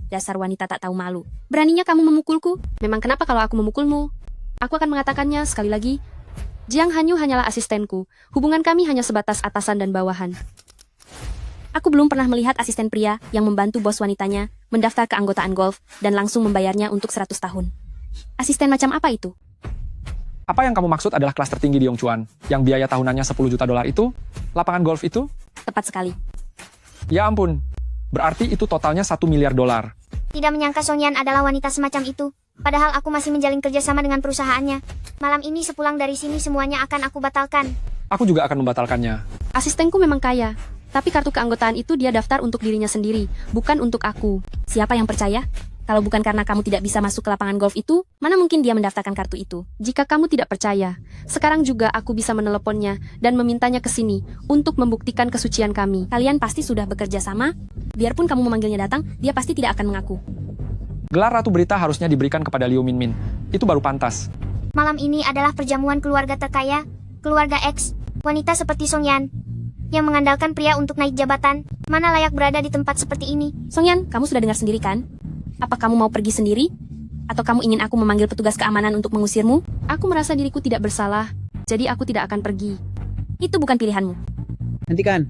Dasar wanita tak tahu malu. Beraninya kamu memukulku? Memang kenapa kalau aku memukulmu? Aku akan mengatakannya sekali lagi. Jiang Hanyu hanyalah asistenku. Hubungan kami hanya sebatas atasan dan bawahan. Aku belum pernah melihat asisten pria yang membantu bos wanitanya mendaftar keanggotaan golf dan langsung membayarnya untuk 100 tahun. Asisten macam apa itu? Apa yang kamu maksud adalah kelas tertinggi di Yongchuan, yang biaya tahunannya 10 juta dolar itu? Lapangan golf itu? Tepat sekali. Ya ampun, berarti itu totalnya 1 miliar dolar. Tidak menyangka Song Yan adalah wanita semacam itu. Padahal aku masih menjalin kerjasama dengan perusahaannya. Malam ini sepulang dari sini semuanya akan aku batalkan. Aku juga akan membatalkannya. Asistenku memang kaya, tapi kartu keanggotaan itu dia daftar untuk dirinya sendiri, bukan untuk aku. Siapa yang percaya? Kalau bukan karena kamu tidak bisa masuk ke lapangan golf itu, mana mungkin dia mendaftarkan kartu itu? Jika kamu tidak percaya, sekarang juga aku bisa meneleponnya dan memintanya ke sini untuk membuktikan kesucian kami. Kalian pasti sudah bekerja sama. Biarpun kamu memanggilnya datang, dia pasti tidak akan mengaku. Gelar Ratu Berita harusnya diberikan kepada Liu Minmin. Itu baru pantas. Malam ini adalah perjamuan keluarga terkaya, keluarga X, wanita seperti Song Yan, yang mengandalkan pria untuk naik jabatan. Mana layak berada di tempat seperti ini? Song Yan, kamu sudah dengar sendiri kan? Apa kamu mau pergi sendiri? Atau kamu ingin aku memanggil petugas keamanan untuk mengusirmu? Aku merasa diriku tidak bersalah, jadi aku tidak akan pergi. Itu bukan pilihanmu. Hentikan.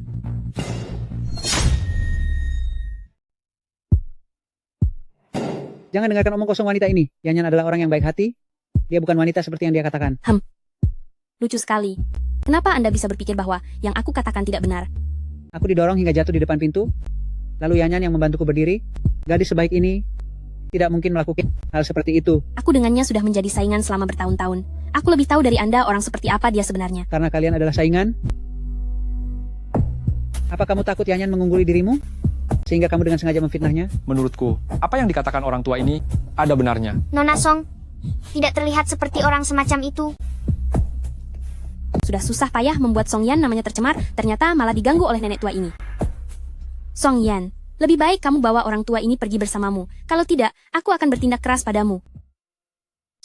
Jangan dengarkan omong kosong wanita ini. Yanyan adalah orang yang baik hati. Dia bukan wanita seperti yang dia katakan. Lucu sekali. Kenapa Anda bisa berpikir bahwa yang aku katakan tidak benar? Aku didorong hingga jatuh di depan pintu. Lalu Yanyan yang membantuku berdiri. Gadis sebaik ini tidak mungkin melakukan hal seperti itu. Aku dengannya sudah menjadi saingan selama bertahun-tahun. Aku lebih tahu dari Anda orang seperti apa dia sebenarnya. Karena kalian adalah saingan? Apa kamu takut Yanyan mengungguli dirimu? Sehingga kamu dengan sengaja memfitnahnya? Menurutku, apa yang dikatakan orang tua ini ada benarnya. Nona Song, tidak terlihat seperti orang semacam itu. Sudah susah payah membuat Song Yan namanya tercemar, ternyata malah diganggu oleh nenek tua ini. Song Yan, lebih baik kamu bawa orang tua ini pergi bersamamu. Kalau tidak, aku akan bertindak keras padamu.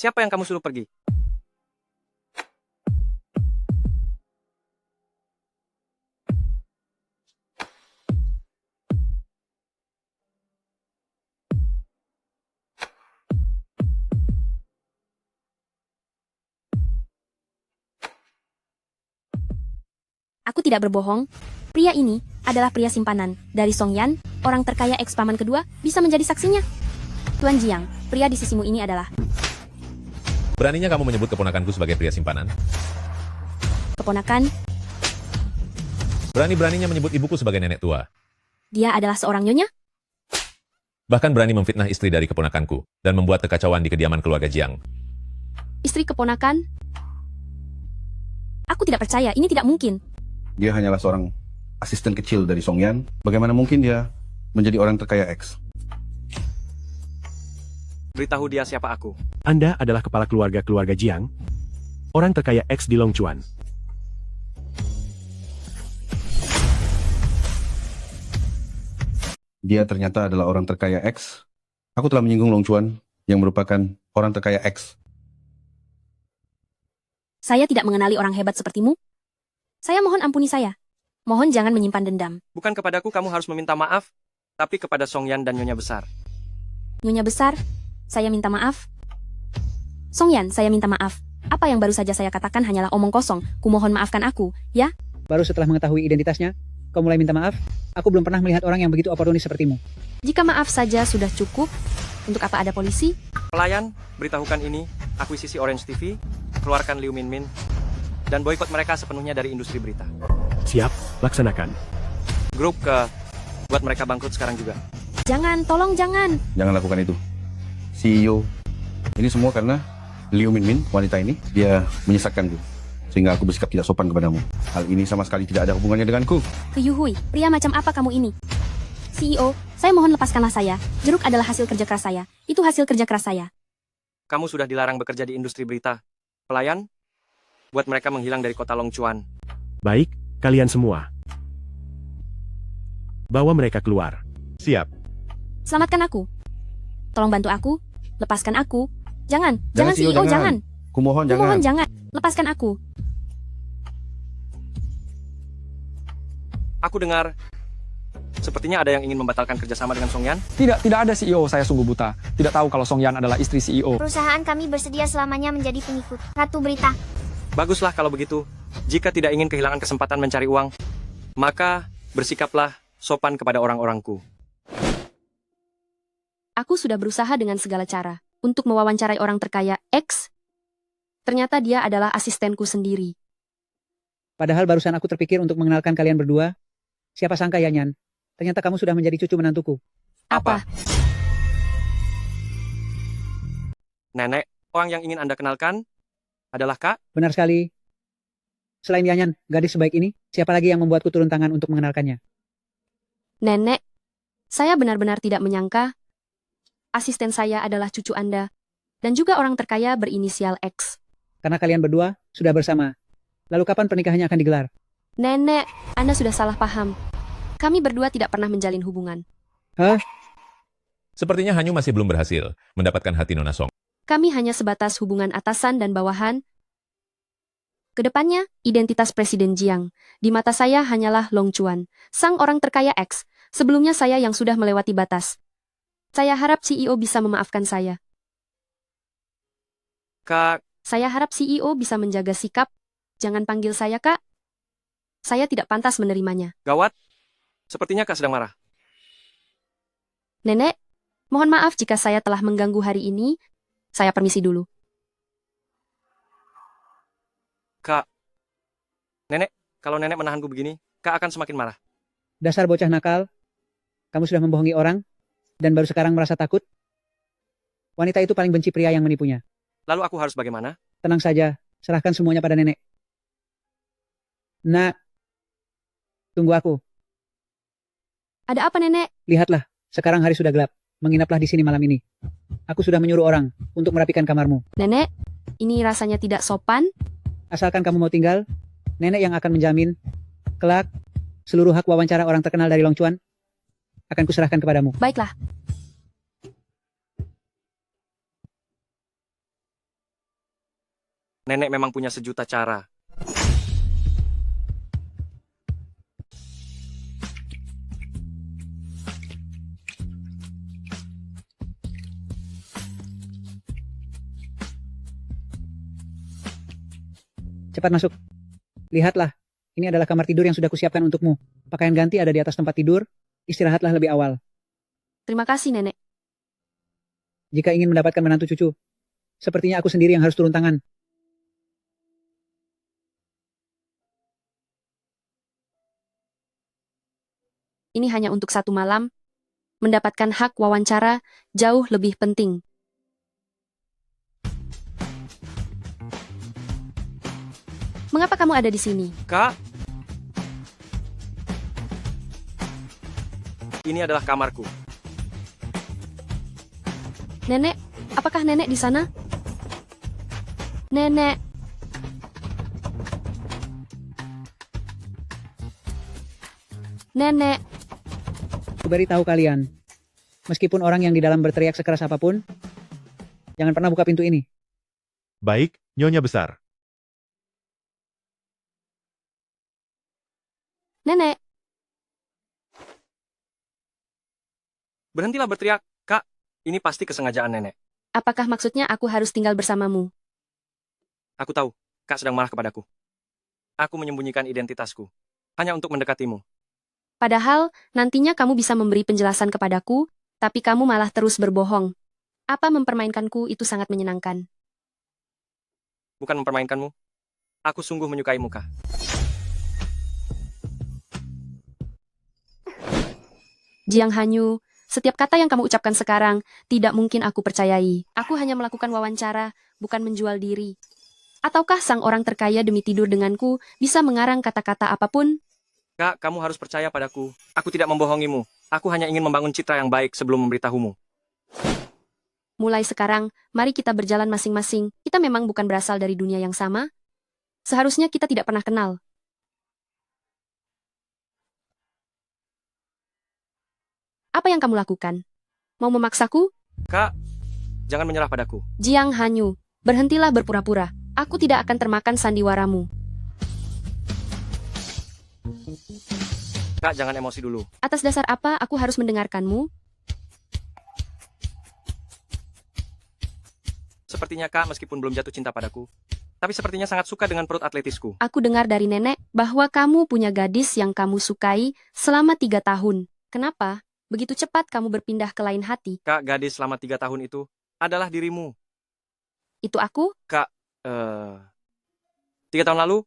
Siapa yang kamu suruh pergi? Aku tidak berbohong. Pria ini adalah pria simpanan dari Song Yan, orang terkaya eks paman kedua, bisa menjadi saksinya. Tuan Jiang, pria di sisimu ini adalah... Beraninya kamu menyebut keponakanku sebagai pria simpanan? Keponakan, Berani-beraninya menyebut ibuku sebagai nenek tua? dia adalah seorang nyonya? Bahkan berani memfitnah istri dari keponakanku dan membuat kekacauan di kediaman keluarga Jiang. Istri keponakan? Aku tidak percaya, ini tidak mungkin. Dia hanyalah seorang asisten kecil dari Song Yan. Bagaimana mungkin dia menjadi orang terkaya X? Beritahu dia siapa aku. Anda adalah kepala keluarga Jiang, orang terkaya X di Longchuan. Dia ternyata adalah orang terkaya X. Aku telah menyinggung Longchuan yang merupakan orang terkaya X. Saya tidak mengenali orang hebat sepertimu. Saya mohon ampuni saya. Mohon jangan menyimpan dendam. Bukan kepadaku kamu harus meminta maaf, tapi kepada Song Yan dan Nyonya Besar. Nyonya Besar, saya minta maaf. Song Yan, saya minta maaf. Apa yang baru saja saya katakan hanyalah omong kosong. Kumohon maafkan aku, ya? Baru setelah mengetahui identitasnya, kau mulai minta maaf? Aku belum pernah melihat orang yang begitu oportunis sepertimu. Jika maaf saja sudah cukup, untuk apa ada polisi? Pelayan, beritahukan ini, akuisisi Orange TV, keluarkan Liu Minmin, dan boikot mereka sepenuhnya dari industri berita. Siap, laksanakan. Grup ke, buat mereka bangkrut sekarang juga. Jangan, tolong jangan. Jangan lakukan itu. CEO, ini semua karena Liu Minmin, wanita ini, dia menyesatkanku. Sehingga aku bersikap tidak sopan kepadamu. Hal ini sama sekali tidak ada hubungannya denganku. Keyuhui, pria macam apa kamu ini? CEO, saya mohon lepaskanlah saya. Jeruk adalah hasil kerja keras saya. Itu hasil kerja keras saya. Kamu sudah dilarang bekerja di industri berita. Pelayan, buat mereka menghilang dari kota Longchuan. Baik, kalian semua. Bawa mereka keluar. Siap. Selamatkan aku. Tolong bantu aku. Lepaskan aku. Jangan CEO, jangan. Kumohon jangan. Kumohon jangan. Lepaskan aku. Aku dengar, sepertinya ada yang ingin membatalkan kerjasama dengan Song Yan. Tidak ada CEO, saya sungguh buta. Tidak tahu kalau Song Yan adalah istri CEO. Perusahaan kami bersedia selamanya menjadi pengikut Ratu Berita. Baguslah kalau begitu. Jika tidak ingin kehilangan kesempatan mencari uang, maka bersikaplah sopan kepada orang-orangku. Aku sudah berusaha dengan segala cara untuk mewawancarai orang terkaya X. Ternyata dia adalah asistenku sendiri. Padahal barusan aku terpikir untuk mengenalkan kalian berdua. Siapa sangka Yanyan, ternyata kamu sudah menjadi cucu menantuku. Apa? Nenek, orang yang ingin Anda kenalkan adalah Kak? Benar sekali. Selain Yanyan, gadis sebaik ini, siapa lagi yang membuatku turun tangan untuk mengenalkannya? Nenek, saya benar-benar tidak menyangka Asisten saya adalah cucu Anda, dan juga orang terkaya berinisial X. Karena kalian berdua sudah bersama. Lalu kapan pernikahannya akan digelar? Nenek, Anda sudah salah paham. Kami berdua tidak pernah menjalin hubungan. Hah? Sepertinya Hanyu masih belum berhasil mendapatkan hati Nona Song. Kami hanya sebatas hubungan atasan dan bawahan. Kedepannya, identitas Presiden Jiang. Di mata saya hanyalah Long Chuan, sang orang terkaya X. Sebelumnya saya yang sudah melewati batas. Saya harap CEO bisa memaafkan saya. Kak, Saya harap CEO bisa menjaga sikap. Jangan panggil saya Kak. Saya tidak pantas menerimanya. gawat. Sepertinya Kak sedang marah. Nenek, mohon maaf jika saya telah mengganggu hari ini. Saya permisi dulu. Kak, Nenek, kalau Nenek menahanku begini, Kak akan semakin marah. Dasar bocah nakal. Kamu sudah membohongi orang, dan baru sekarang merasa takut? Wanita itu paling benci pria yang menipunya. Lalu aku harus bagaimana? Tenang saja, serahkan semuanya pada nenek. Nak, tunggu aku. Ada apa Nenek? Lihatlah, sekarang hari sudah gelap. Menginaplah di sini malam ini. Aku sudah menyuruh orang untuk merapikan kamarmu. Nenek, ini rasanya tidak sopan. Asalkan kamu mau tinggal, nenek yang akan menjamin, kelak, seluruh hak wawancara orang terkenal dari Long Chuan akan kuserahkan kepadamu. Baiklah. Nenek memang punya sejuta cara. Cepat masuk. Lihatlah, ini adalah kamar tidur yang sudah kusiapkan untukmu. Pakaian ganti ada di atas tempat tidur, istirahatlah lebih awal. Terima kasih Nenek. Jika ingin mendapatkan menantu cucu, sepertinya aku sendiri yang harus turun tangan. Ini hanya untuk satu malam. Mendapatkan hak wawancara jauh lebih penting. Mengapa kamu ada di sini? Kak, ini adalah kamarku. Nenek, apakah Nenek di sana? Nenek. Nenek. Kuberitahu kalian, meskipun orang yang di dalam berteriak sekeras apapun, jangan pernah buka pintu ini. Baik, Nyonya Besar. Nenek. Berhentilah berteriak, Kak. Ini pasti kesengajaan Nenek. Apakah maksudnya aku harus tinggal bersamamu? Aku tahu, Kak sedang marah kepadaku. Aku menyembunyikan identitasku, hanya untuk mendekatimu. Padahal, nantinya kamu bisa memberi penjelasan kepadaku, tapi kamu malah terus berbohong. Apa mempermainkanku itu sangat menyenangkan. Bukan mempermainkanmu. Aku sungguh menyukaimu, Kak. Jiang Hanyu, setiap kata yang kamu ucapkan sekarang, tidak mungkin aku percayai. Aku hanya melakukan wawancara, bukan menjual diri. Ataukah sang orang terkaya demi tidur denganku bisa mengarang kata-kata apapun? Kak, kamu harus percaya padaku. Aku tidak membohongimu. Aku hanya ingin membangun citra yang baik sebelum memberitahumu. Mulai sekarang, mari kita berjalan masing-masing. Kita memang bukan berasal dari dunia yang sama. Seharusnya kita tidak pernah kenal. Apa yang kamu lakukan? Mau memaksaku? Kak, jangan menyerah padaku. Jiang Hanyu, berhentilah berpura-pura. Aku tidak akan termakan sandiwaramu. Kak, jangan emosi dulu. Atas dasar apa aku harus mendengarkanmu? Sepertinya Kak meskipun belum jatuh cinta padaku, tapi sepertinya sangat suka dengan perut atletisku. Aku dengar dari nenek bahwa kamu punya gadis yang kamu sukai selama 3 tahun. Kenapa? Begitu cepat kamu berpindah ke lain hati. Kak, gadis selama 3 tahun itu adalah dirimu. Itu aku? Kak, 3 tahun lalu,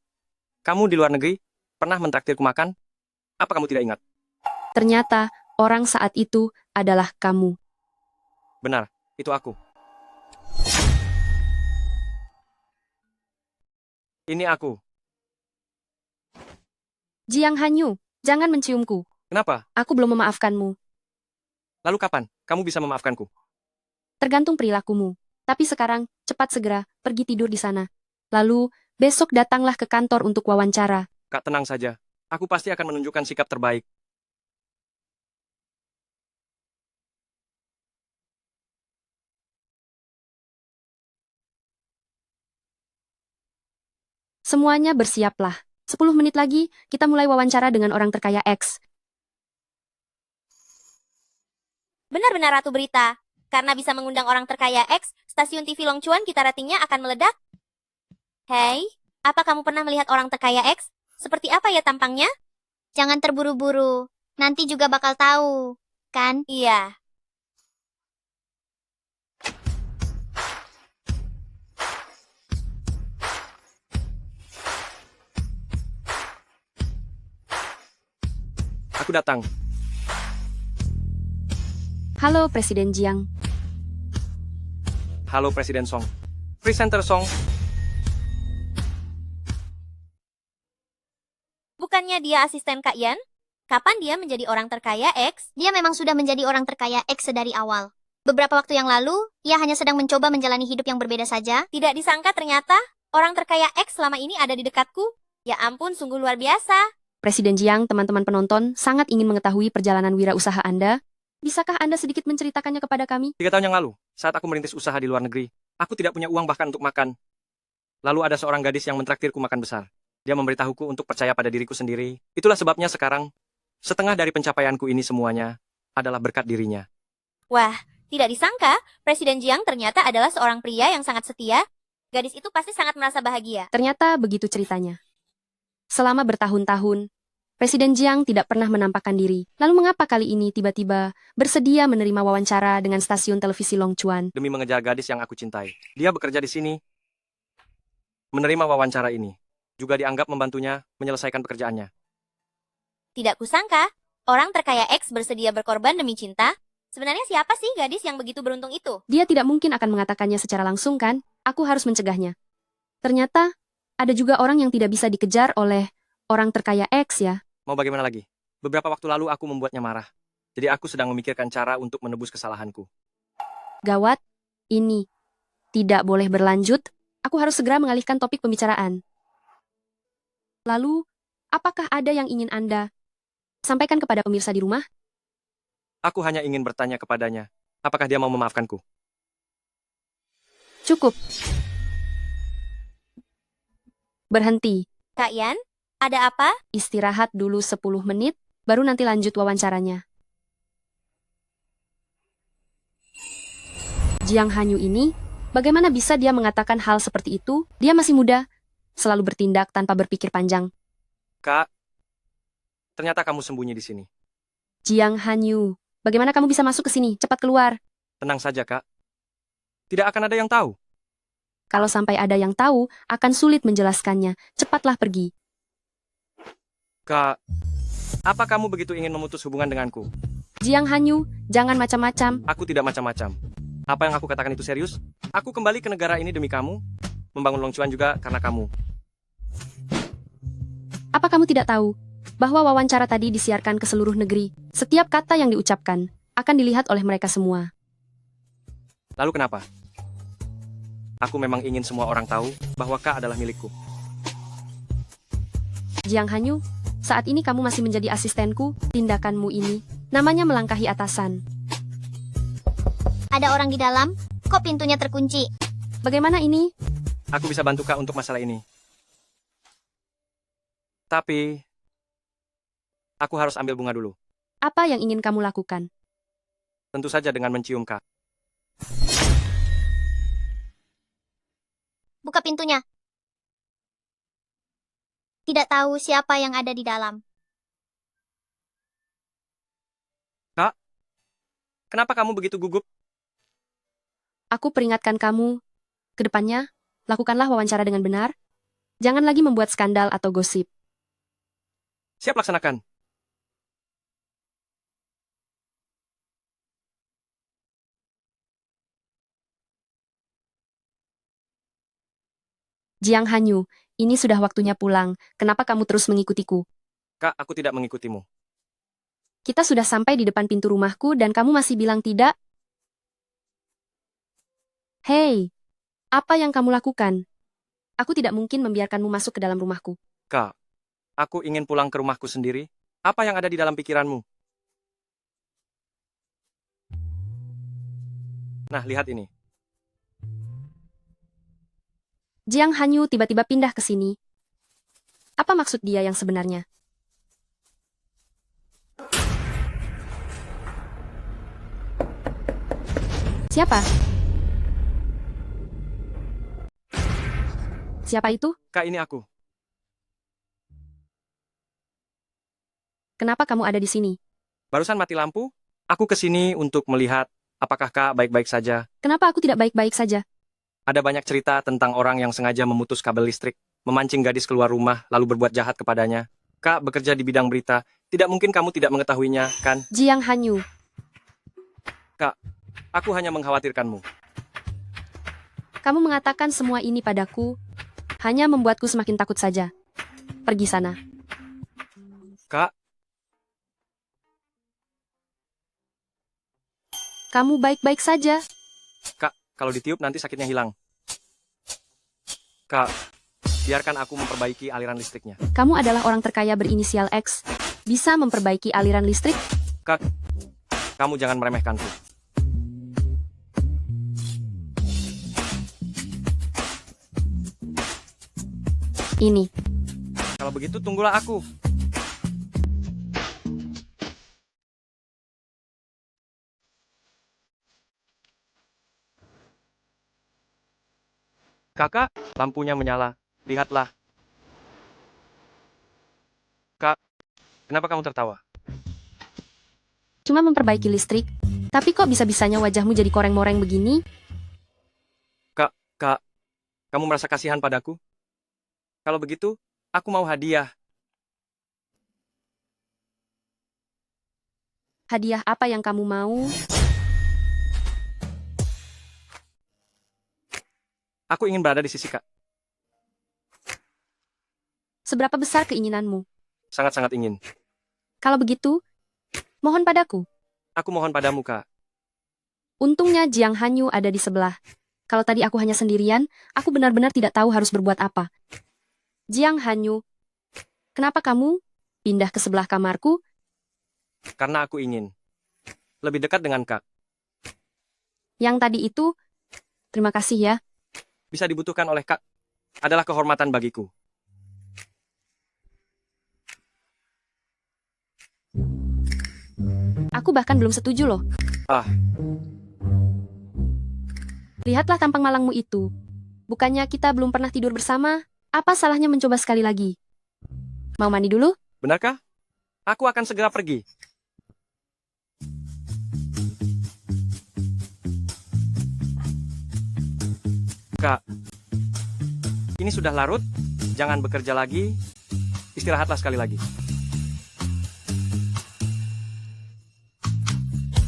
kamu di luar negeri pernah mentraktirku makan? Apa kamu tidak ingat? Ternyata, orang saat itu adalah kamu. Benar, itu aku. Ini aku. Jiang Hanyu, jangan menciumku. Kenapa? Aku belum memaafkanmu. Lalu kapan kamu bisa memaafkanku? tergantung perilakumu. Tapi sekarang, cepat segera, pergi tidur di sana. Lalu, besok datanglah ke kantor untuk wawancara. Kak, tenang saja. Aku pasti akan menunjukkan sikap terbaik. Semuanya bersiaplah. 10 menit lagi, kita mulai wawancara dengan orang terkaya X. Benar-benar Ratu Berita. Karena bisa mengundang orang terkaya X, stasiun TV Longchuan kita ratingnya akan meledak. Hei, apa kamu pernah melihat orang terkaya X? Seperti apa ya tampangnya? Jangan terburu-buru. Nanti juga bakal tahu, kan? Iya. Aku datang. Halo Presiden Jiang. Halo Presiden Song. Presenter Song. Bukannya dia asisten Kak Yan? Kapan dia menjadi orang terkaya X? Dia memang sudah menjadi orang terkaya X sedari awal. Beberapa waktu yang lalu, ia hanya sedang mencoba menjalani hidup yang berbeda saja. Tidak disangka ternyata, orang terkaya X selama ini ada di dekatku. Ya ampun, sungguh luar biasa. Presiden Jiang, teman-teman penonton, sangat ingin mengetahui perjalanan wirausaha Anda. Bisakah Anda sedikit menceritakannya kepada kami? 3 tahun yang lalu, saat aku merintis usaha di luar negeri, aku tidak punya uang bahkan untuk makan. Lalu ada seorang gadis yang mentraktirku makan besar. Dia memberitahuku untuk percaya pada diriku sendiri. Itulah sebabnya sekarang, setengah dari pencapaianku ini semuanya adalah berkat dirinya. Wah, tidak disangka, Presiden Jiang ternyata adalah seorang pria yang sangat setia. Gadis itu pasti sangat merasa bahagia. Ternyata begitu ceritanya. Selama bertahun-tahun, Presiden Jiang tidak pernah menampakkan diri. Lalu mengapa kali ini tiba-tiba bersedia menerima wawancara dengan stasiun televisi Longchuan? Demi mengejar gadis yang aku cintai. Dia bekerja di sini, menerima wawancara ini. Juga dianggap membantunya menyelesaikan pekerjaannya. Tidak kusangka, orang terkaya X bersedia berkorban demi cinta. Sebenarnya siapa sih gadis yang begitu beruntung itu? Dia tidak mungkin akan mengatakannya secara langsung kan? Aku harus mencegahnya. Ternyata, ada juga orang yang tidak bisa dikejar oleh orang terkaya X ya. Mau bagaimana lagi? Beberapa waktu lalu aku membuatnya marah. Jadi aku sedang memikirkan cara untuk menebus kesalahanku. Gawat, ini tidak boleh berlanjut. Aku harus segera mengalihkan topik pembicaraan. Lalu, apakah ada yang ingin Anda sampaikan kepada pemirsa di rumah? Aku hanya ingin bertanya kepadanya, apakah dia mau memaafkanku? Cukup. Berhenti. Kak Yan, ada apa? Istirahat dulu 10 menit, baru nanti lanjut wawancaranya. Jiang Hanyu ini, bagaimana bisa dia mengatakan hal seperti itu? Dia masih muda, selalu bertindak tanpa berpikir panjang. Kak, ternyata kamu sembunyi di sini. Jiang Hanyu, bagaimana kamu bisa masuk ke sini? Cepat keluar. Tenang saja, Kak. Tidak akan ada yang tahu. Kalau sampai ada yang tahu, akan sulit menjelaskannya. Cepatlah pergi. Kak, apa kamu begitu ingin memutus hubungan denganku? Jiang Hanyu, jangan macam-macam. Aku tidak macam-macam. Apa yang aku katakan itu serius? Aku kembali ke negara ini demi kamu. Membangun Longchuan juga karena kamu. Apa kamu tidak tahu bahwa wawancara tadi disiarkan ke seluruh negeri? Setiap kata yang diucapkan akan dilihat oleh mereka semua. Lalu kenapa? Aku memang ingin semua orang tahu bahwa Kak adalah milikku. Jiang Hanyu, saat ini kamu masih menjadi asistenku. Tindakanmu ini namanya melangkahi atasan. Ada orang di dalam, kok pintunya terkunci? Bagaimana ini? Aku bisa bantu Kak untuk masalah ini. Tapi, aku harus ambil bunga dulu. Apa yang ingin kamu lakukan? Tentu saja dengan mencium Kak. Buka pintunya. Tidak tahu siapa yang ada di dalam. Kak, kenapa kamu begitu gugup? Aku peringatkan kamu, ke depannya, lakukanlah wawancara dengan benar. Jangan lagi membuat skandal atau gosip. Siap laksanakan. Jiang Hanyu, ini sudah waktunya pulang. Kenapa kamu terus mengikutiku? Kak, aku tidak mengikutimu. Kita sudah sampai di depan pintu rumahku dan kamu masih bilang tidak? Hei, apa yang kamu lakukan? Aku tidak mungkin membiarkanmu masuk ke dalam rumahku. Kak, aku ingin pulang ke rumahku sendiri. Apa yang ada di dalam pikiranmu? Nah, lihat ini. Jiang Hanyu tiba-tiba pindah ke sini. Apa maksud dia yang sebenarnya? Siapa? Siapa itu? Kak, ini aku. Kenapa kamu ada di sini? Barusan mati lampu. Aku ke sini untuk melihat apakah Kak baik-baik saja. Kenapa aku tidak baik-baik saja? Ada banyak cerita tentang orang yang sengaja memutus kabel listrik, memancing gadis keluar rumah, lalu berbuat jahat kepadanya. Kak bekerja di bidang berita. Tidak mungkin kamu tidak mengetahuinya, kan? Jiang Hanyu. Kak, aku hanya mengkhawatirkanmu. Kamu mengatakan semua ini padaku, hanya membuatku semakin takut saja. Pergi sana. Kak, kamu baik-baik saja. Kak, kalau ditiup nanti sakitnya hilang. Kak, biarkan aku memperbaiki aliran listriknya. Kamu adalah orang terkaya berinisial X. Bisa memperbaiki aliran listrik? Kak, kamu jangan meremehkanku. Ini. Kalau begitu, tunggulah aku. Kakak, lampunya menyala. Lihatlah. Kak, kenapa kamu tertawa? Cuma memperbaiki listrik. Tapi kok bisa-bisanya wajahmu jadi koreng-moreng begini? Kak, kamu merasa kasihan padaku? Kalau begitu, aku mau hadiah. Hadiah apa yang kamu mau? Aku ingin berada di sisi Kak. Seberapa besar keinginanmu? Sangat-sangat ingin. Kalau begitu, mohon padaku. Aku mohon padamu, Kak. Untungnya Jiang Hanyu ada di sebelah. Kalau tadi aku hanya sendirian, aku benar-benar tidak tahu harus berbuat apa. Jiang Hanyu, kenapa kamu pindah ke sebelah kamarku? Karena aku ingin lebih dekat dengan Kak. Yang tadi itu, terima kasih ya. Bisa dibutuhkan oleh Kak. Adalah kehormatan bagiku. Aku bahkan belum setuju loh. Lihatlah tampang malangmu itu. Bukannya kita belum pernah tidur bersama? Apa salahnya mencoba sekali lagi? Mau mandi dulu? Benarkah? Aku akan segera pergi. Kak, ini sudah larut. Jangan bekerja lagi. Istirahatlah sekali lagi.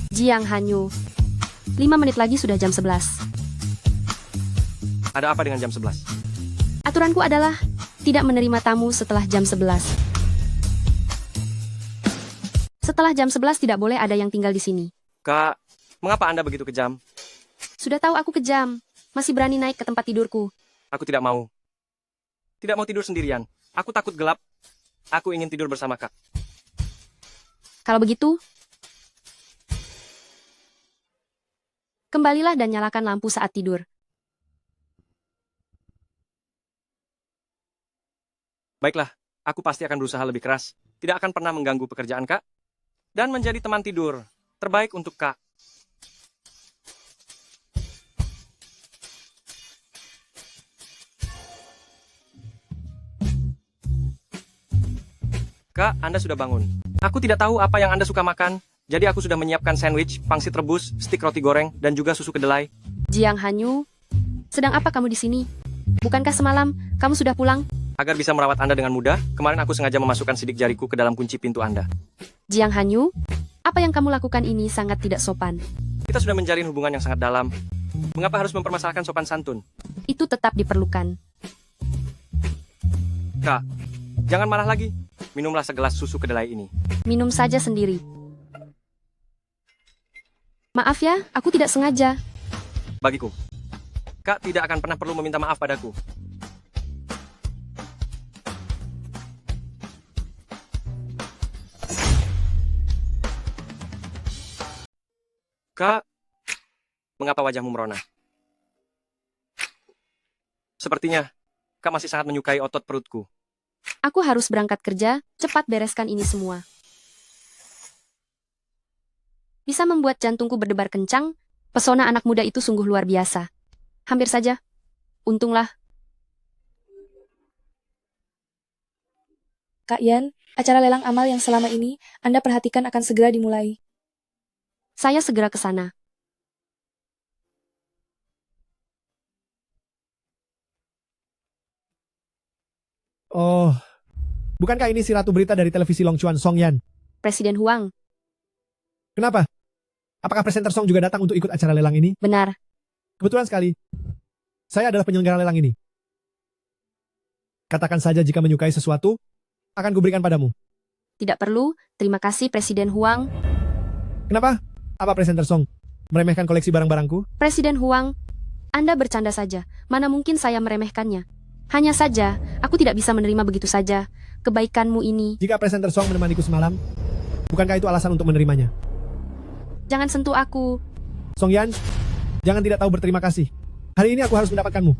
Jiang Hanyu, 5 menit lagi sudah jam 11. Ada apa dengan jam 11? Aturanku adalah tidak menerima tamu setelah jam 11. Setelah jam 11 tidak boleh ada yang tinggal di sini. Kak, mengapa Anda begitu kejam? Sudah tahu aku kejam. Masih berani naik ke tempat tidurku. Aku tidak mau. Tidak mau tidur sendirian. Aku takut gelap. Aku ingin tidur bersama Kak. Kalau begitu, kembalilah dan nyalakan lampu saat tidur. Baiklah, aku pasti akan berusaha lebih keras. Tidak akan pernah mengganggu pekerjaan Kak. Dan menjadi teman tidur. Terbaik untuk Kak. Kak, Anda sudah bangun. Aku tidak tahu apa yang Anda suka makan, jadi aku sudah menyiapkan sandwich, pangsit rebus, stik roti goreng, dan juga susu kedelai. Jiang Hanyu, sedang apa kamu di sini? Bukankah semalam kamu sudah pulang? Agar bisa merawat Anda dengan mudah, kemarin aku sengaja memasukkan sidik jariku ke dalam kunci pintu Anda. Jiang Hanyu, apa yang kamu lakukan ini sangat tidak sopan. Kita sudah menjalin hubungan yang sangat dalam. Mengapa harus mempermasalahkan sopan santun? Itu tetap diperlukan. Kak, jangan marah lagi. Minumlah segelas susu kedelai ini. Minum saja sendiri. Maaf ya, aku tidak sengaja. Bagiku, Kak tidak akan pernah perlu meminta maaf padaku. Kak, mengapa wajahmu merona? Sepertinya, Kak masih sangat menyukai otot perutku. Aku harus berangkat kerja, cepat bereskan ini semua. Bisa membuat jantungku berdebar kencang, pesona anak muda itu sungguh luar biasa. Hampir saja. Untunglah. Kak Yan, acara lelang amal yang selama ini Anda perhatikan akan segera dimulai. Saya segera ke sana. Oh, bukankah ini si ratu berita dari televisi Longchuan, Song Yan? Presiden Huang. Kenapa? Apakah presenter Song juga datang untuk ikut acara lelang ini? Benar. Kebetulan sekali. Saya adalah penyelenggara lelang ini. Katakan saja jika menyukai sesuatu, akan kuberikan padamu. Tidak perlu, terima kasih Presiden Huang. Kenapa? Apa presenter Song? Meremehkan koleksi barang-barangku? Presiden Huang, Anda bercanda saja. Mana mungkin saya meremehkannya. Hanya saja, aku tidak bisa menerima begitu saja. Kebaikanmu ini. Jika presenter Song menemaniku semalam, bukankah itu alasan untuk menerimanya? Jangan sentuh aku. Song Yan, jangan tidak tahu berterima kasih. Hari ini aku harus mendapatkanmu.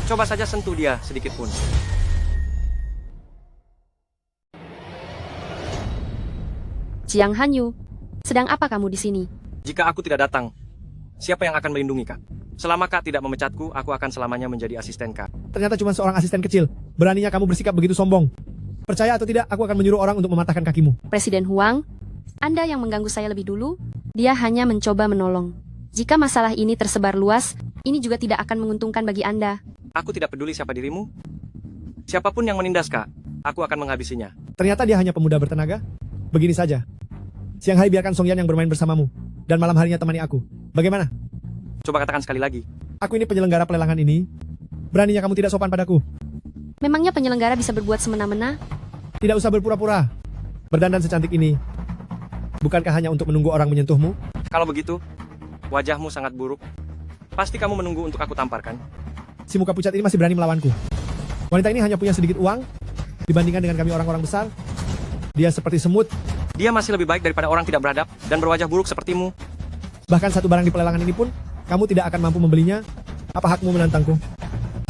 Coba saja sentuh dia sedikit pun. Jiang Hanyu, sedang apa kamu di sini? Jika aku tidak datang, siapa yang akan melindungi Kak? Selama Kak tidak memecatku, aku akan selamanya menjadi asisten Kak. Ternyata cuma seorang asisten kecil. Beraninya kamu bersikap begitu sombong. Percaya atau tidak, aku akan menyuruh orang untuk mematahkan kakimu. Presiden Huang, Anda yang mengganggu saya lebih dulu, dia hanya mencoba menolong. Jika masalah ini tersebar luas, ini juga tidak akan menguntungkan bagi Anda. Aku tidak peduli siapa dirimu. Siapapun yang menindas Kak, aku akan menghabisinya. Ternyata dia hanya pemuda bertenaga. Begini saja. Siang hari biarkan Song Yan yang bermain bersamamu. Dan malam harinya temani aku. Bagaimana? Coba katakan sekali lagi. Aku ini penyelenggara pelelangan ini. Beraninya kamu tidak sopan padaku. Memangnya penyelenggara bisa berbuat semena-mena? Tidak usah berpura-pura. Berdandan secantik ini. Bukankah hanya untuk menunggu orang menyentuhmu? Kalau begitu, wajahmu sangat buruk. Pasti kamu menunggu untuk aku tamparkan. Si muka pucat ini masih berani melawanku. Wanita ini hanya punya sedikit uang dibandingkan dengan kami orang-orang besar. Dia seperti semut. Dia masih lebih baik daripada orang tidak beradab dan berwajah buruk sepertimu. Bahkan satu barang di pelelangan ini pun, kamu tidak akan mampu membelinya. Apa hakmu menantangku?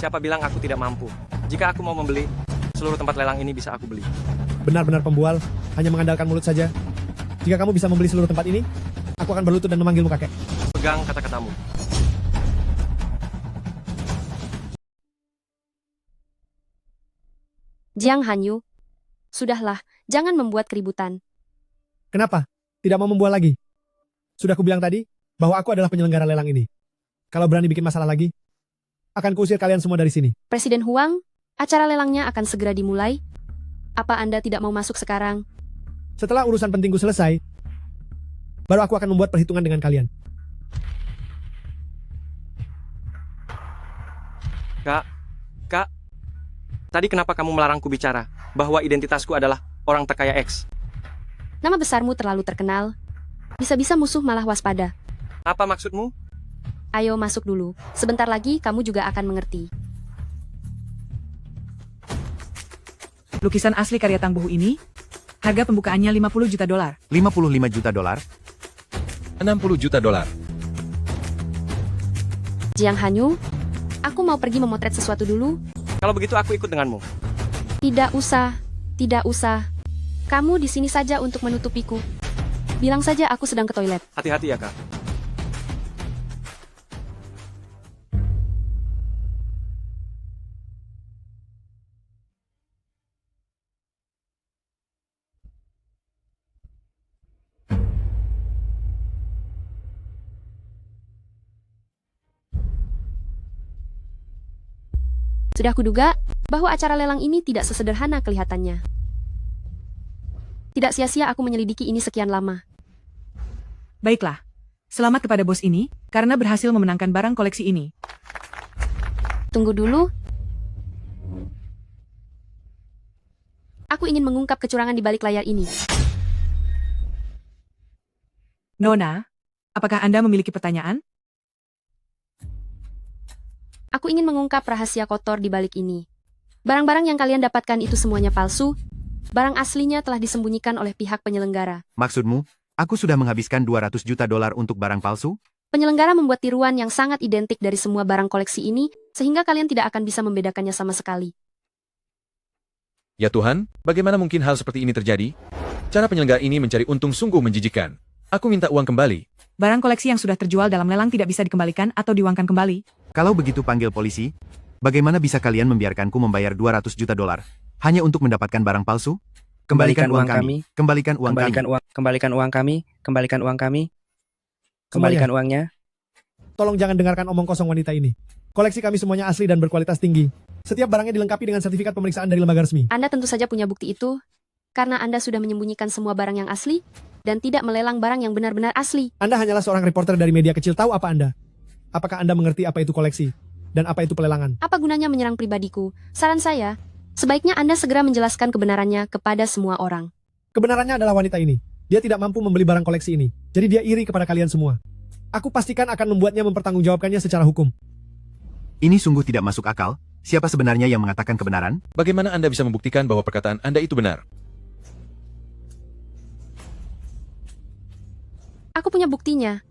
Siapa bilang aku tidak mampu? Jika aku mau membeli, seluruh tempat lelang ini bisa aku beli. Benar-benar pembual, hanya mengandalkan mulut saja. Jika kamu bisa membeli seluruh tempat ini, aku akan berlutut dan memanggilmu kakek. Pegang kata-katamu. Jiang Hanyu, sudahlah, jangan membuat keributan. Kenapa? Tidak mau membual lagi? Sudah kubilang tadi, bahwa aku adalah penyelenggara lelang ini. Kalau berani bikin masalah lagi, akan kuusir kalian semua dari sini. Presiden Huang, acara lelangnya akan segera dimulai. Apa Anda tidak mau masuk sekarang? Setelah urusan pentingku selesai, baru aku akan membuat perhitungan dengan kalian. Kak, tadi kenapa kamu melarangku bicara bahwa identitasku adalah orang terkaya X? Nama besarmu terlalu terkenal. Bisa-bisa musuh malah waspada. Apa maksudmu? Ayo masuk dulu. Sebentar lagi kamu juga akan mengerti. Lukisan asli karya Tang Buhu ini, harga pembukaannya 50 juta dolar. 55 juta dolar. 60 juta dolar. Jiang Hanyu, aku mau pergi memotret sesuatu dulu. Kalau begitu aku ikut denganmu. Tidak usah, tidak usah. Kamu di sini saja untuk menutupiku. Bilang saja aku sedang ke toilet. Hati-hati ya, Kak. Sudah kuduga bahwa acara lelang ini tidak sesederhana kelihatannya. Tidak sia-sia aku menyelidiki ini sekian lama. Baiklah, selamat kepada bos ini, karena berhasil memenangkan barang koleksi ini. Tunggu dulu. Aku ingin mengungkap kecurangan di balik layar ini. Nona, apakah Anda memiliki pertanyaan? Aku ingin mengungkap rahasia kotor di balik ini. Barang-barang yang kalian dapatkan itu semuanya palsu. Barang aslinya telah disembunyikan oleh pihak penyelenggara. Maksudmu, aku sudah menghabiskan 200 juta dolar untuk barang palsu? Penyelenggara membuat tiruan yang sangat identik dari semua barang koleksi ini, sehingga kalian tidak akan bisa membedakannya sama sekali. Ya Tuhan, bagaimana mungkin hal seperti ini terjadi? Cara penyelenggara ini mencari untung sungguh menjijikan. Aku minta uang kembali. Barang koleksi yang sudah terjual dalam lelang tidak bisa dikembalikan atau diuangkan kembali. Kalau begitu panggil polisi. Bagaimana bisa kalian membiarkanku membayar 200 juta dolar hanya untuk mendapatkan barang palsu? Kembalikan uang kami. Kembalikan uang kami. Kembalikan uang kami. Kembalikan uang kami. Kembalikan uangnya. Tolong jangan dengarkan omong kosong wanita ini. Koleksi kami semuanya asli dan berkualitas tinggi. Setiap barangnya dilengkapi dengan sertifikat pemeriksaan dari lembaga resmi. Anda tentu saja punya bukti itu, karena Anda sudah menyembunyikan semua barang yang asli, dan tidak melelang barang yang benar-benar asli. Anda hanyalah seorang reporter dari media kecil, tahu apa Anda? Apakah Anda mengerti apa itu koleksi? Dan apa itu pelelangan? Apa gunanya menyerang pribadiku? Saran saya, sebaiknya Anda segera menjelaskan kebenarannya kepada semua orang. Kebenarannya adalah wanita ini. Dia tidak mampu membeli barang koleksi ini. Jadi dia iri kepada kalian semua. Aku pastikan akan membuatnya mempertanggungjawabkannya secara hukum. Ini sungguh tidak masuk akal. Siapa sebenarnya yang mengatakan kebenaran? Bagaimana Anda bisa membuktikan bahwa perkataan Anda itu benar? Aku punya buktinya.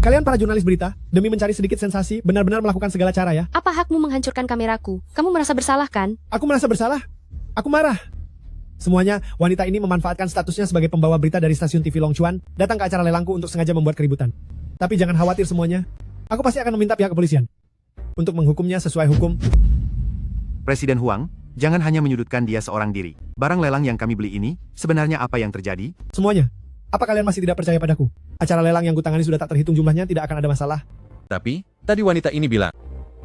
Kalian para jurnalis berita, demi mencari sedikit sensasi, benar-benar melakukan segala cara ya? Apa hakmu menghancurkan kameraku? Kamu merasa bersalah kan? Aku merasa bersalah? Aku marah. Semuanya, wanita ini memanfaatkan statusnya sebagai pembawa berita dari stasiun TV Long Chuan, datang ke acara lelangku untuk sengaja membuat keributan. Tapi jangan khawatir semuanya. Aku pasti akan meminta pihak kepolisian untuk menghukumnya sesuai hukum. Presiden Huang, jangan hanya menyudutkan dia seorang diri. Barang lelang yang kami beli ini, sebenarnya apa yang terjadi? Semuanya. Apa kalian masih tidak percaya padaku? Acara lelang yang kutangani sudah tak terhitung jumlahnya, tidak akan ada masalah. Tapi, tadi wanita ini bilang,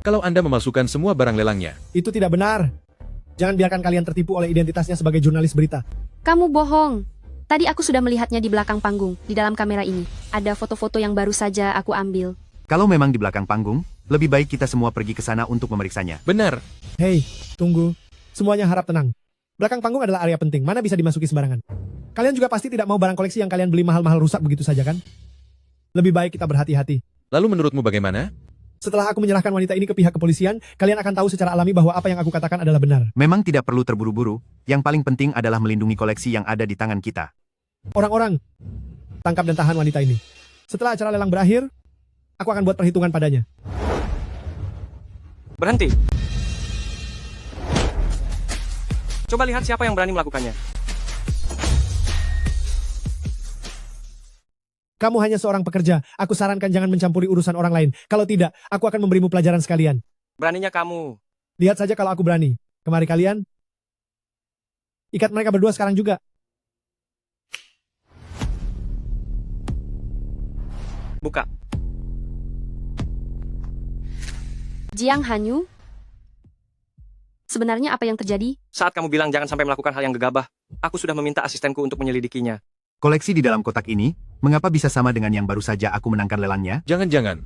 kalau Anda memalsukan semua barang lelangnya. Itu tidak benar. Jangan biarkan kalian tertipu oleh identitasnya sebagai jurnalis berita. Kamu bohong. Tadi aku sudah melihatnya di belakang panggung, di dalam kamera ini. Ada foto-foto yang baru saja aku ambil. Kalau memang di belakang panggung, lebih baik kita semua pergi ke sana untuk memeriksanya. Benar. Hei, tunggu. Semuanya harap tenang. Belakang panggung adalah area penting, mana bisa dimasuki sembarangan. Kalian juga pasti tidak mau barang koleksi yang kalian beli mahal-mahal rusak begitu saja kan? Lebih baik kita berhati-hati. Lalu menurutmu bagaimana? Setelah aku menyerahkan wanita ini ke pihak kepolisian, kalian akan tahu secara alami bahwa apa yang aku katakan adalah benar. Memang tidak perlu terburu-buru, yang paling penting adalah melindungi koleksi yang ada di tangan kita. Orang-orang, tangkap dan tahan wanita ini. Setelah acara lelang berakhir, aku akan buat perhitungan padanya. Berhenti. Coba lihat siapa yang berani melakukannya. Kamu hanya seorang pekerja. Aku sarankan jangan mencampuri urusan orang lain. Kalau tidak, aku akan memberimu pelajaran sekalian. Beraninya kamu. Lihat saja kalau aku berani. Kemari kalian. Ikat mereka berdua sekarang juga. Buka. Jiang Hanyu? Sebenarnya apa yang terjadi? Saat kamu bilang jangan sampai melakukan hal yang gegabah, aku sudah meminta asistenku untuk menyelidikinya. Koleksi di dalam kotak ini, mengapa bisa sama dengan yang baru saja aku menangkan lelangnya? Jangan-jangan.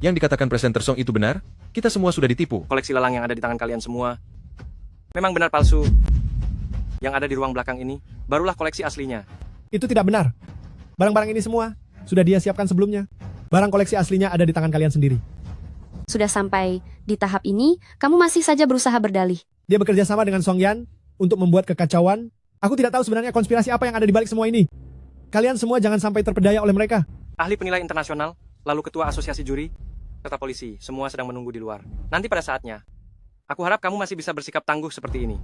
Yang dikatakan presenter Song itu benar? Kita semua sudah ditipu. Koleksi lelang yang ada di tangan kalian semua memang benar palsu. Yang ada di ruang belakang ini, barulah koleksi aslinya. Itu tidak benar. Barang-barang ini semua sudah dia siapkan sebelumnya. Barang koleksi aslinya ada di tangan kalian sendiri. Sudah sampai di tahap ini, kamu masih saja berusaha berdalih. Dia bekerja sama dengan Song Yan untuk membuat kekacauan. Aku tidak tahu sebenarnya konspirasi apa yang ada di balik semua ini. Kalian semua jangan sampai terpedaya oleh mereka. Ahli penilai internasional, lalu ketua asosiasi juri, serta polisi, semua sedang menunggu di luar. Nanti pada saatnya, aku harap kamu masih bisa bersikap tangguh seperti ini.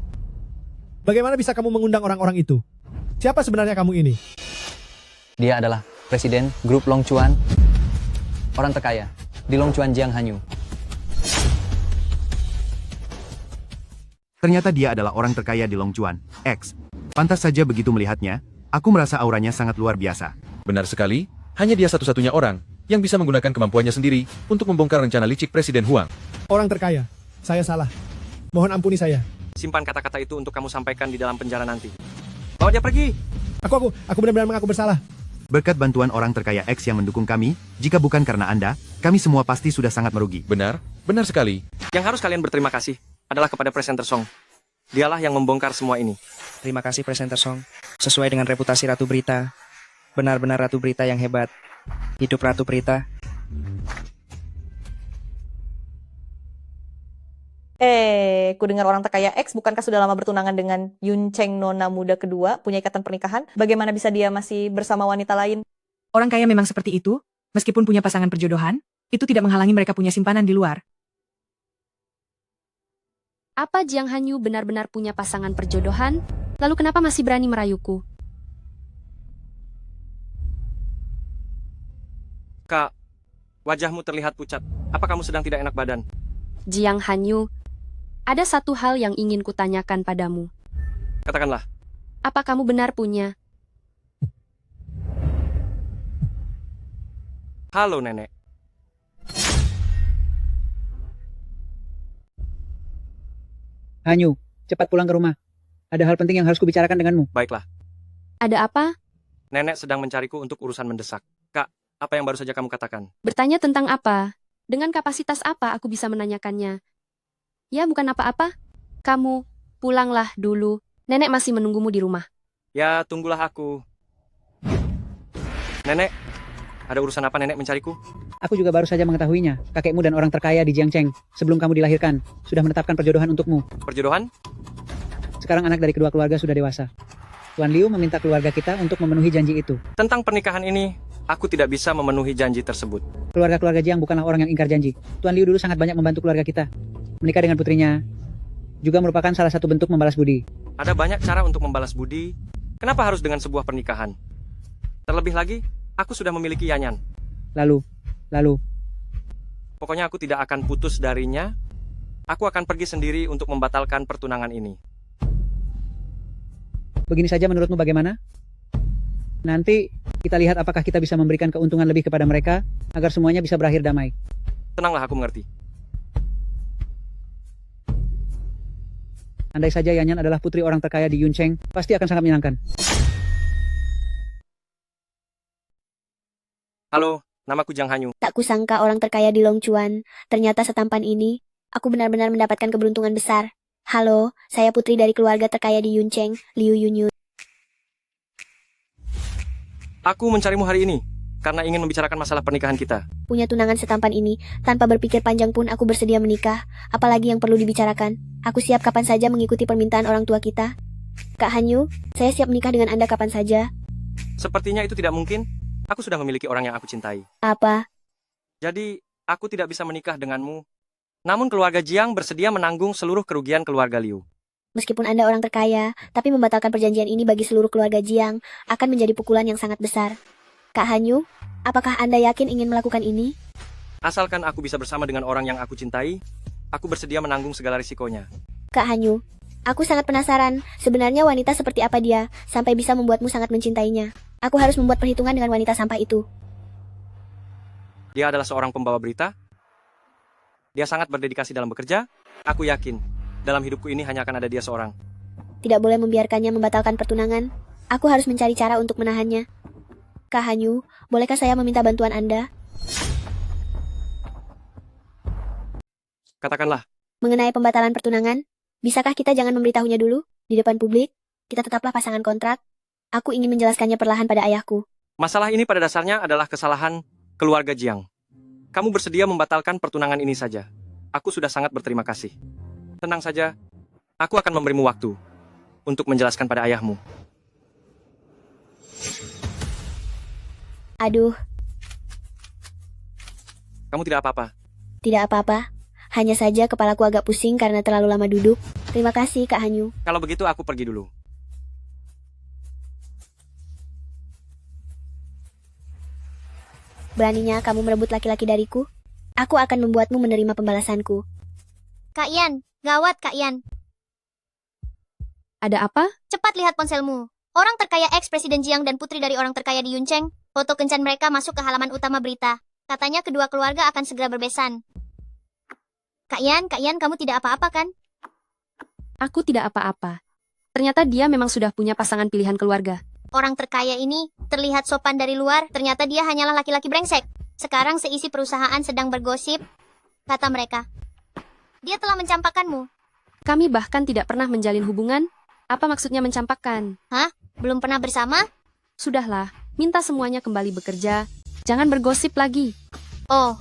Bagaimana bisa kamu mengundang orang-orang itu? Siapa sebenarnya kamu ini? Dia adalah Presiden Grup Long Chuan, orang terkaya di Long Chuan Jiang Hanyu. Ternyata dia adalah orang terkaya di Long Chuan, X. Pantas saja begitu melihatnya, aku merasa auranya sangat luar biasa. Benar sekali, hanya dia satu-satunya orang yang bisa menggunakan kemampuannya sendiri untuk membongkar rencana licik Presiden Huang. Orang terkaya, saya salah. Mohon ampuni saya. Simpan kata-kata itu untuk kamu sampaikan di dalam penjara nanti. Bawa dia pergi. Aku benar-benar mengaku bersalah. Berkat bantuan orang terkaya X yang mendukung kami, jika bukan karena Anda, kami semua pasti sudah sangat merugi. Benar sekali. Yang harus kalian berterima kasih adalah kepada presenter Song. Dialah yang membongkar semua ini. Terima kasih presenter Song. Sesuai dengan reputasi Ratu Berita, Benar-benar Ratu Berita yang hebat. Hidup Ratu Berita. Ku dengar orang terkaya X bukankah sudah lama bertunangan dengan Yun Cheng nona muda kedua, punya ikatan pernikahan? Bagaimana bisa dia masih bersama wanita lain? Orang kaya memang seperti itu, meskipun punya pasangan perjodohan, itu tidak menghalangi mereka punya simpanan di luar. Apa Jiang Hanyu benar-benar punya pasangan perjodohan? Lalu kenapa masih berani merayuku? Kak, wajahmu terlihat pucat. Apa kamu sedang tidak enak badan? Jiang Hanyu, ada satu hal yang ingin kutanyakan padamu. Katakanlah. Apa kamu benar punya? Halo, Nenek. Hanyu, cepat pulang ke rumah. Ada hal penting yang harus kubicarakan denganmu. Baiklah. Ada apa? Nenek sedang mencariku untuk urusan mendesak. Kak, apa yang baru saja kamu katakan? Bertanya tentang apa? Dengan kapasitas apa aku bisa menanyakannya? Ya, bukan apa-apa. Kamu, pulanglah dulu. Nenek masih menunggumu di rumah. Ya, tunggulah aku. Nenek, ada urusan apa nenek mencariku? Aku juga baru saja mengetahuinya. Kakekmu dan orang terkaya di Jiangcheng, sebelum kamu dilahirkan, sudah menetapkan perjodohan untukmu. Perjodohan? Sekarang anak dari kedua keluarga sudah dewasa. Tuan Liu meminta keluarga kita untuk memenuhi janji itu. Tentang pernikahan ini, aku tidak bisa memenuhi janji tersebut. Keluarga-keluarga Jiang bukanlah orang yang ingkar janji. Tuan Liu dulu sangat banyak membantu keluarga kita. Menikah dengan putrinya juga merupakan salah satu bentuk membalas budi. Ada banyak cara untuk membalas budi. Kenapa harus dengan sebuah pernikahan? Terlebih lagi, aku sudah memiliki Yanyan. Lalu. Pokoknya aku tidak akan putus darinya. Aku akan pergi sendiri untuk membatalkan pertunangan ini. Begini saja menurutmu bagaimana? Nanti kita lihat apakah kita bisa memberikan keuntungan lebih kepada mereka agar semuanya bisa berakhir damai. Tenanglah, aku mengerti. Andai saja Yanyan adalah putri orang terkaya di Yuncheng, pasti akan sangat menyenangkan. Halo, namaku Jiang Hanyu. Tak kusangka orang terkaya di Longchuan, ternyata setampan ini. Aku benar-benar mendapatkan keberuntungan besar. Halo, saya putri dari keluarga terkaya di Yuncheng, Liu Yunyu. Aku mencarimu hari ini, karena ingin membicarakan masalah pernikahan kita. Punya tunangan setampan ini, tanpa berpikir panjang pun aku bersedia menikah. Apalagi yang perlu dibicarakan. Aku siap kapan saja mengikuti permintaan orang tua kita. Kak Hanyu, saya siap menikah dengan Anda kapan saja. Sepertinya itu tidak mungkin. Aku sudah memiliki orang yang aku cintai. Apa? Jadi, aku tidak bisa menikah denganmu. Namun keluarga Jiang bersedia menanggung seluruh kerugian keluarga Liu. Meskipun Anda orang terkaya, tapi membatalkan perjanjian ini bagi seluruh keluarga Jiang akan menjadi pukulan yang sangat besar. Kak Hanyu, apakah Anda yakin ingin melakukan ini? Asalkan aku bisa bersama dengan orang yang aku cintai, aku bersedia menanggung segala risikonya. Kak Hanyu, aku sangat penasaran, sebenarnya wanita seperti apa dia, sampai bisa membuatmu sangat mencintainya. Aku harus membuat perhitungan dengan wanita sampah itu. Dia adalah seorang pembawa berita. Dia sangat berdedikasi dalam bekerja. Aku yakin, dalam hidupku ini hanya akan ada dia seorang. Tidak boleh membiarkannya membatalkan pertunangan. Aku harus mencari cara untuk menahannya. Kak Hanyu, bolehkah saya meminta bantuan Anda? Katakanlah. Mengenai pembatalan pertunangan, bisakah kita jangan memberitahunya dulu, di depan publik? Kita tetaplah pasangan kontrak. Aku ingin menjelaskannya perlahan pada ayahku. Masalah ini pada dasarnya adalah kesalahan keluarga Jiang. Kamu bersedia membatalkan pertunangan ini saja. Aku sudah sangat berterima kasih. Tenang saja, aku akan memberimu waktu untuk menjelaskan pada ayahmu. Aduh. Kamu tidak apa-apa. Tidak apa-apa. Hanya saja kepalaku agak pusing karena terlalu lama duduk. Terima kasih, Kak Hanyu. Kalau begitu aku pergi dulu. Beraninya kamu merebut laki-laki dariku? Aku akan membuatmu menerima pembalasanku. Kak Yan, gawat Kak Yan. Ada apa? Cepat lihat ponselmu. Orang terkaya ex-presiden Jiang dan putri dari orang terkaya di Yuncheng. Foto kencan mereka masuk ke halaman utama berita. Katanya kedua keluarga akan segera berbesan. Kak Yan, kamu tidak apa-apa kan? Aku tidak apa-apa. Ternyata dia memang sudah punya pasangan pilihan keluarga. Orang terkaya ini terlihat sopan dari luar, ternyata dia hanyalah laki-laki brengsek. Sekarang seisi perusahaan sedang bergosip, kata mereka. Dia telah mencampakkanmu. Kami bahkan tidak pernah menjalin hubungan. Apa maksudnya mencampakkan? Hah? Belum pernah bersama? Sudahlah, Minta semuanya kembali bekerja. Jangan bergosip lagi. Oh,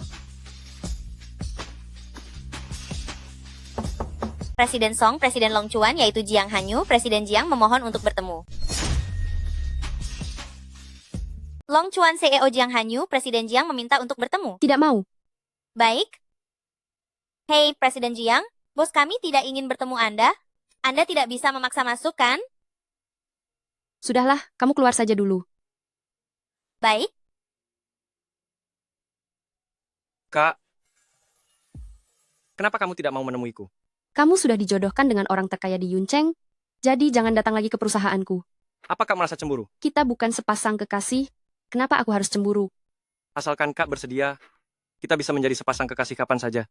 Presiden Song, Presiden Long Chuan, yaitu Jiang Hanyu, Presiden Jiang memohon untuk bertemu. Long Chuan CEO Jiang Hanyu, Presiden Jiang meminta untuk bertemu. Tidak mau. Baik. Hei, Presiden Jiang, bos kami tidak ingin bertemu Anda. Anda tidak bisa memaksa masuk, kan? Sudahlah, kamu keluar saja dulu. Baik. Kak, kenapa kamu tidak mau menemuiku? Kamu sudah dijodohkan dengan orang terkaya di Yuncheng, jadi jangan datang lagi ke perusahaanku. Apa Kak merasa cemburu? Kita bukan sepasang kekasih, kenapa aku harus cemburu? Asalkan Kak bersedia, kita bisa menjadi sepasang kekasih kapan saja.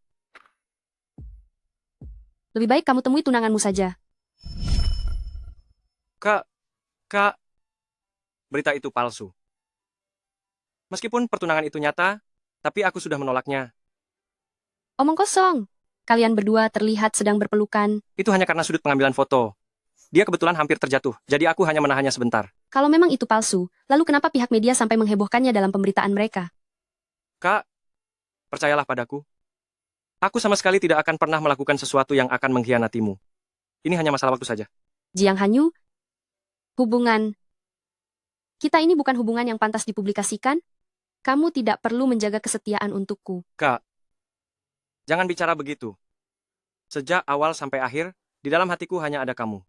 Lebih baik kamu temui tunanganmu saja. Kak, berita itu palsu. Meskipun pertunangan itu nyata, tapi aku sudah menolaknya. Omong kosong. Kalian berdua terlihat sedang berpelukan. Itu hanya karena sudut pengambilan foto. Dia kebetulan hampir terjatuh, jadi aku hanya menahannya sebentar. Kalau memang itu palsu, lalu kenapa pihak media sampai menghebohkannya dalam pemberitaan mereka? Kak, percayalah padaku. Aku sama sekali tidak akan pernah melakukan sesuatu yang akan mengkhianatimu. Ini hanya masalah waktu saja. Jiang Hanyu, hubungan kita ini bukan hubungan yang pantas dipublikasikan. Kamu tidak perlu menjaga kesetiaan untukku. Kak, jangan bicara begitu. Sejak awal sampai akhir, di dalam hatiku hanya ada kamu.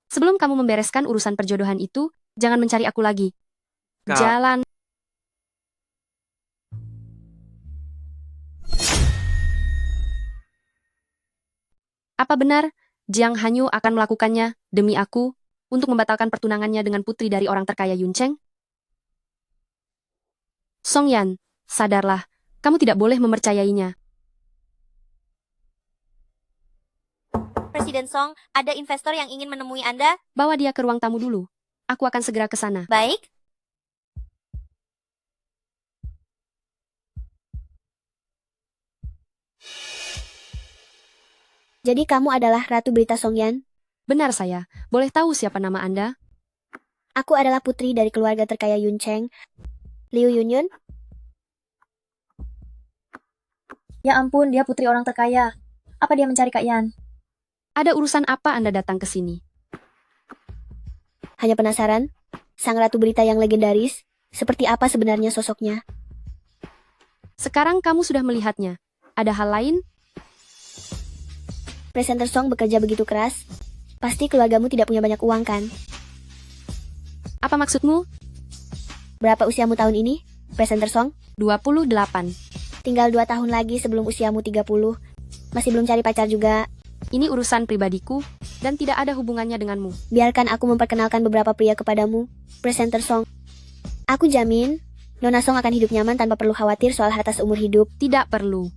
Sebelum kamu membereskan urusan perjodohan itu, jangan mencari aku lagi. Kak. Jalan. Apa benar, Jiang Hanyu akan melakukannya, demi aku, untuk membatalkan pertunangannya dengan putri dari orang terkaya Yuncheng? Song Yan, sadarlah, kamu tidak boleh mempercayainya. Presiden Song, ada investor yang ingin menemui Anda. Bawa dia ke ruang tamu dulu. Aku akan segera ke sana. Baik. jadi kamu adalah Ratu Berita Song Yan? Benar saya. Boleh tahu siapa nama Anda? Aku adalah putri dari keluarga terkaya Yuncheng, Liu Yunyun. Ya ampun, dia putri orang terkaya. Apa dia mencari Kak Yan? Ada urusan apa Anda datang ke sini? Hanya penasaran, sang Ratu Berita yang legendaris, seperti apa sebenarnya sosoknya? Sekarang kamu sudah melihatnya. Ada hal lain? Presenter Song bekerja begitu keras. Pasti keluargamu tidak punya banyak uang, kan? Apa maksudmu? Berapa usiamu tahun ini, Presenter Song? 28. Tinggal 2 tahun lagi sebelum usiamu 30. Masih belum cari pacar juga. Ini urusan pribadiku, dan tidak ada hubungannya denganmu. Biarkan aku memperkenalkan beberapa pria kepadamu, Presenter Song. Aku jamin, Nona Song akan hidup nyaman tanpa perlu khawatir soal harta seumur hidup. Tidak perlu.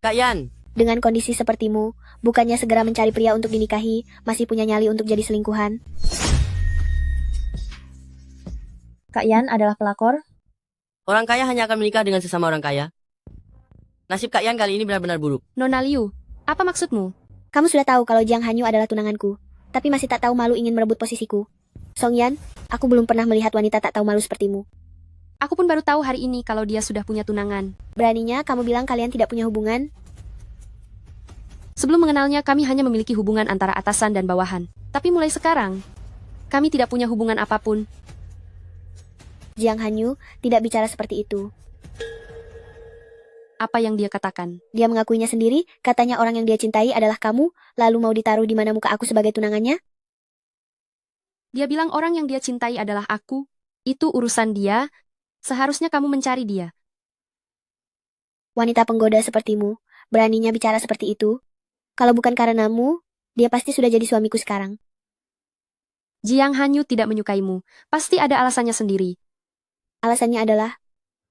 Kak Yan, Dengan kondisi sepertimu, bukannya segera mencari pria untuk dinikahi, masih punya nyali untuk jadi selingkuhan. Kak Yan adalah pelakor. orang kaya hanya akan menikah dengan sesama orang kaya. Nasib Kak Yan kali ini benar-benar buruk. Nona Liu, apa maksudmu? Kamu sudah tahu kalau Jiang Hanyu adalah tunanganku, tapi masih tak tahu malu ingin merebut posisiku. Song Yan, aku belum pernah melihat wanita tak tahu malu sepertimu. Aku pun baru tahu hari ini kalau dia sudah punya tunangan. Beraninya kamu bilang kalian tidak punya hubungan? Sebelum mengenalnya, kami hanya memiliki hubungan antara atasan dan bawahan. Tapi mulai sekarang, kami tidak punya hubungan apapun. Jiang Hanyu tidak bicara seperti itu. Apa yang dia katakan? Dia mengakuinya sendiri, katanya orang yang dia cintai adalah kamu, lalu mau ditaruh di mana muka aku sebagai tunangannya? Dia bilang orang yang dia cintai adalah aku. Itu urusan dia. Seharusnya kamu mencari dia. Wanita penggoda sepertimu, beraninya bicara seperti itu. Kalau bukan karenamu, dia pasti sudah jadi suamiku sekarang. Jiang Hanyu tidak menyukaimu. Pasti ada alasannya sendiri. Alasannya adalah,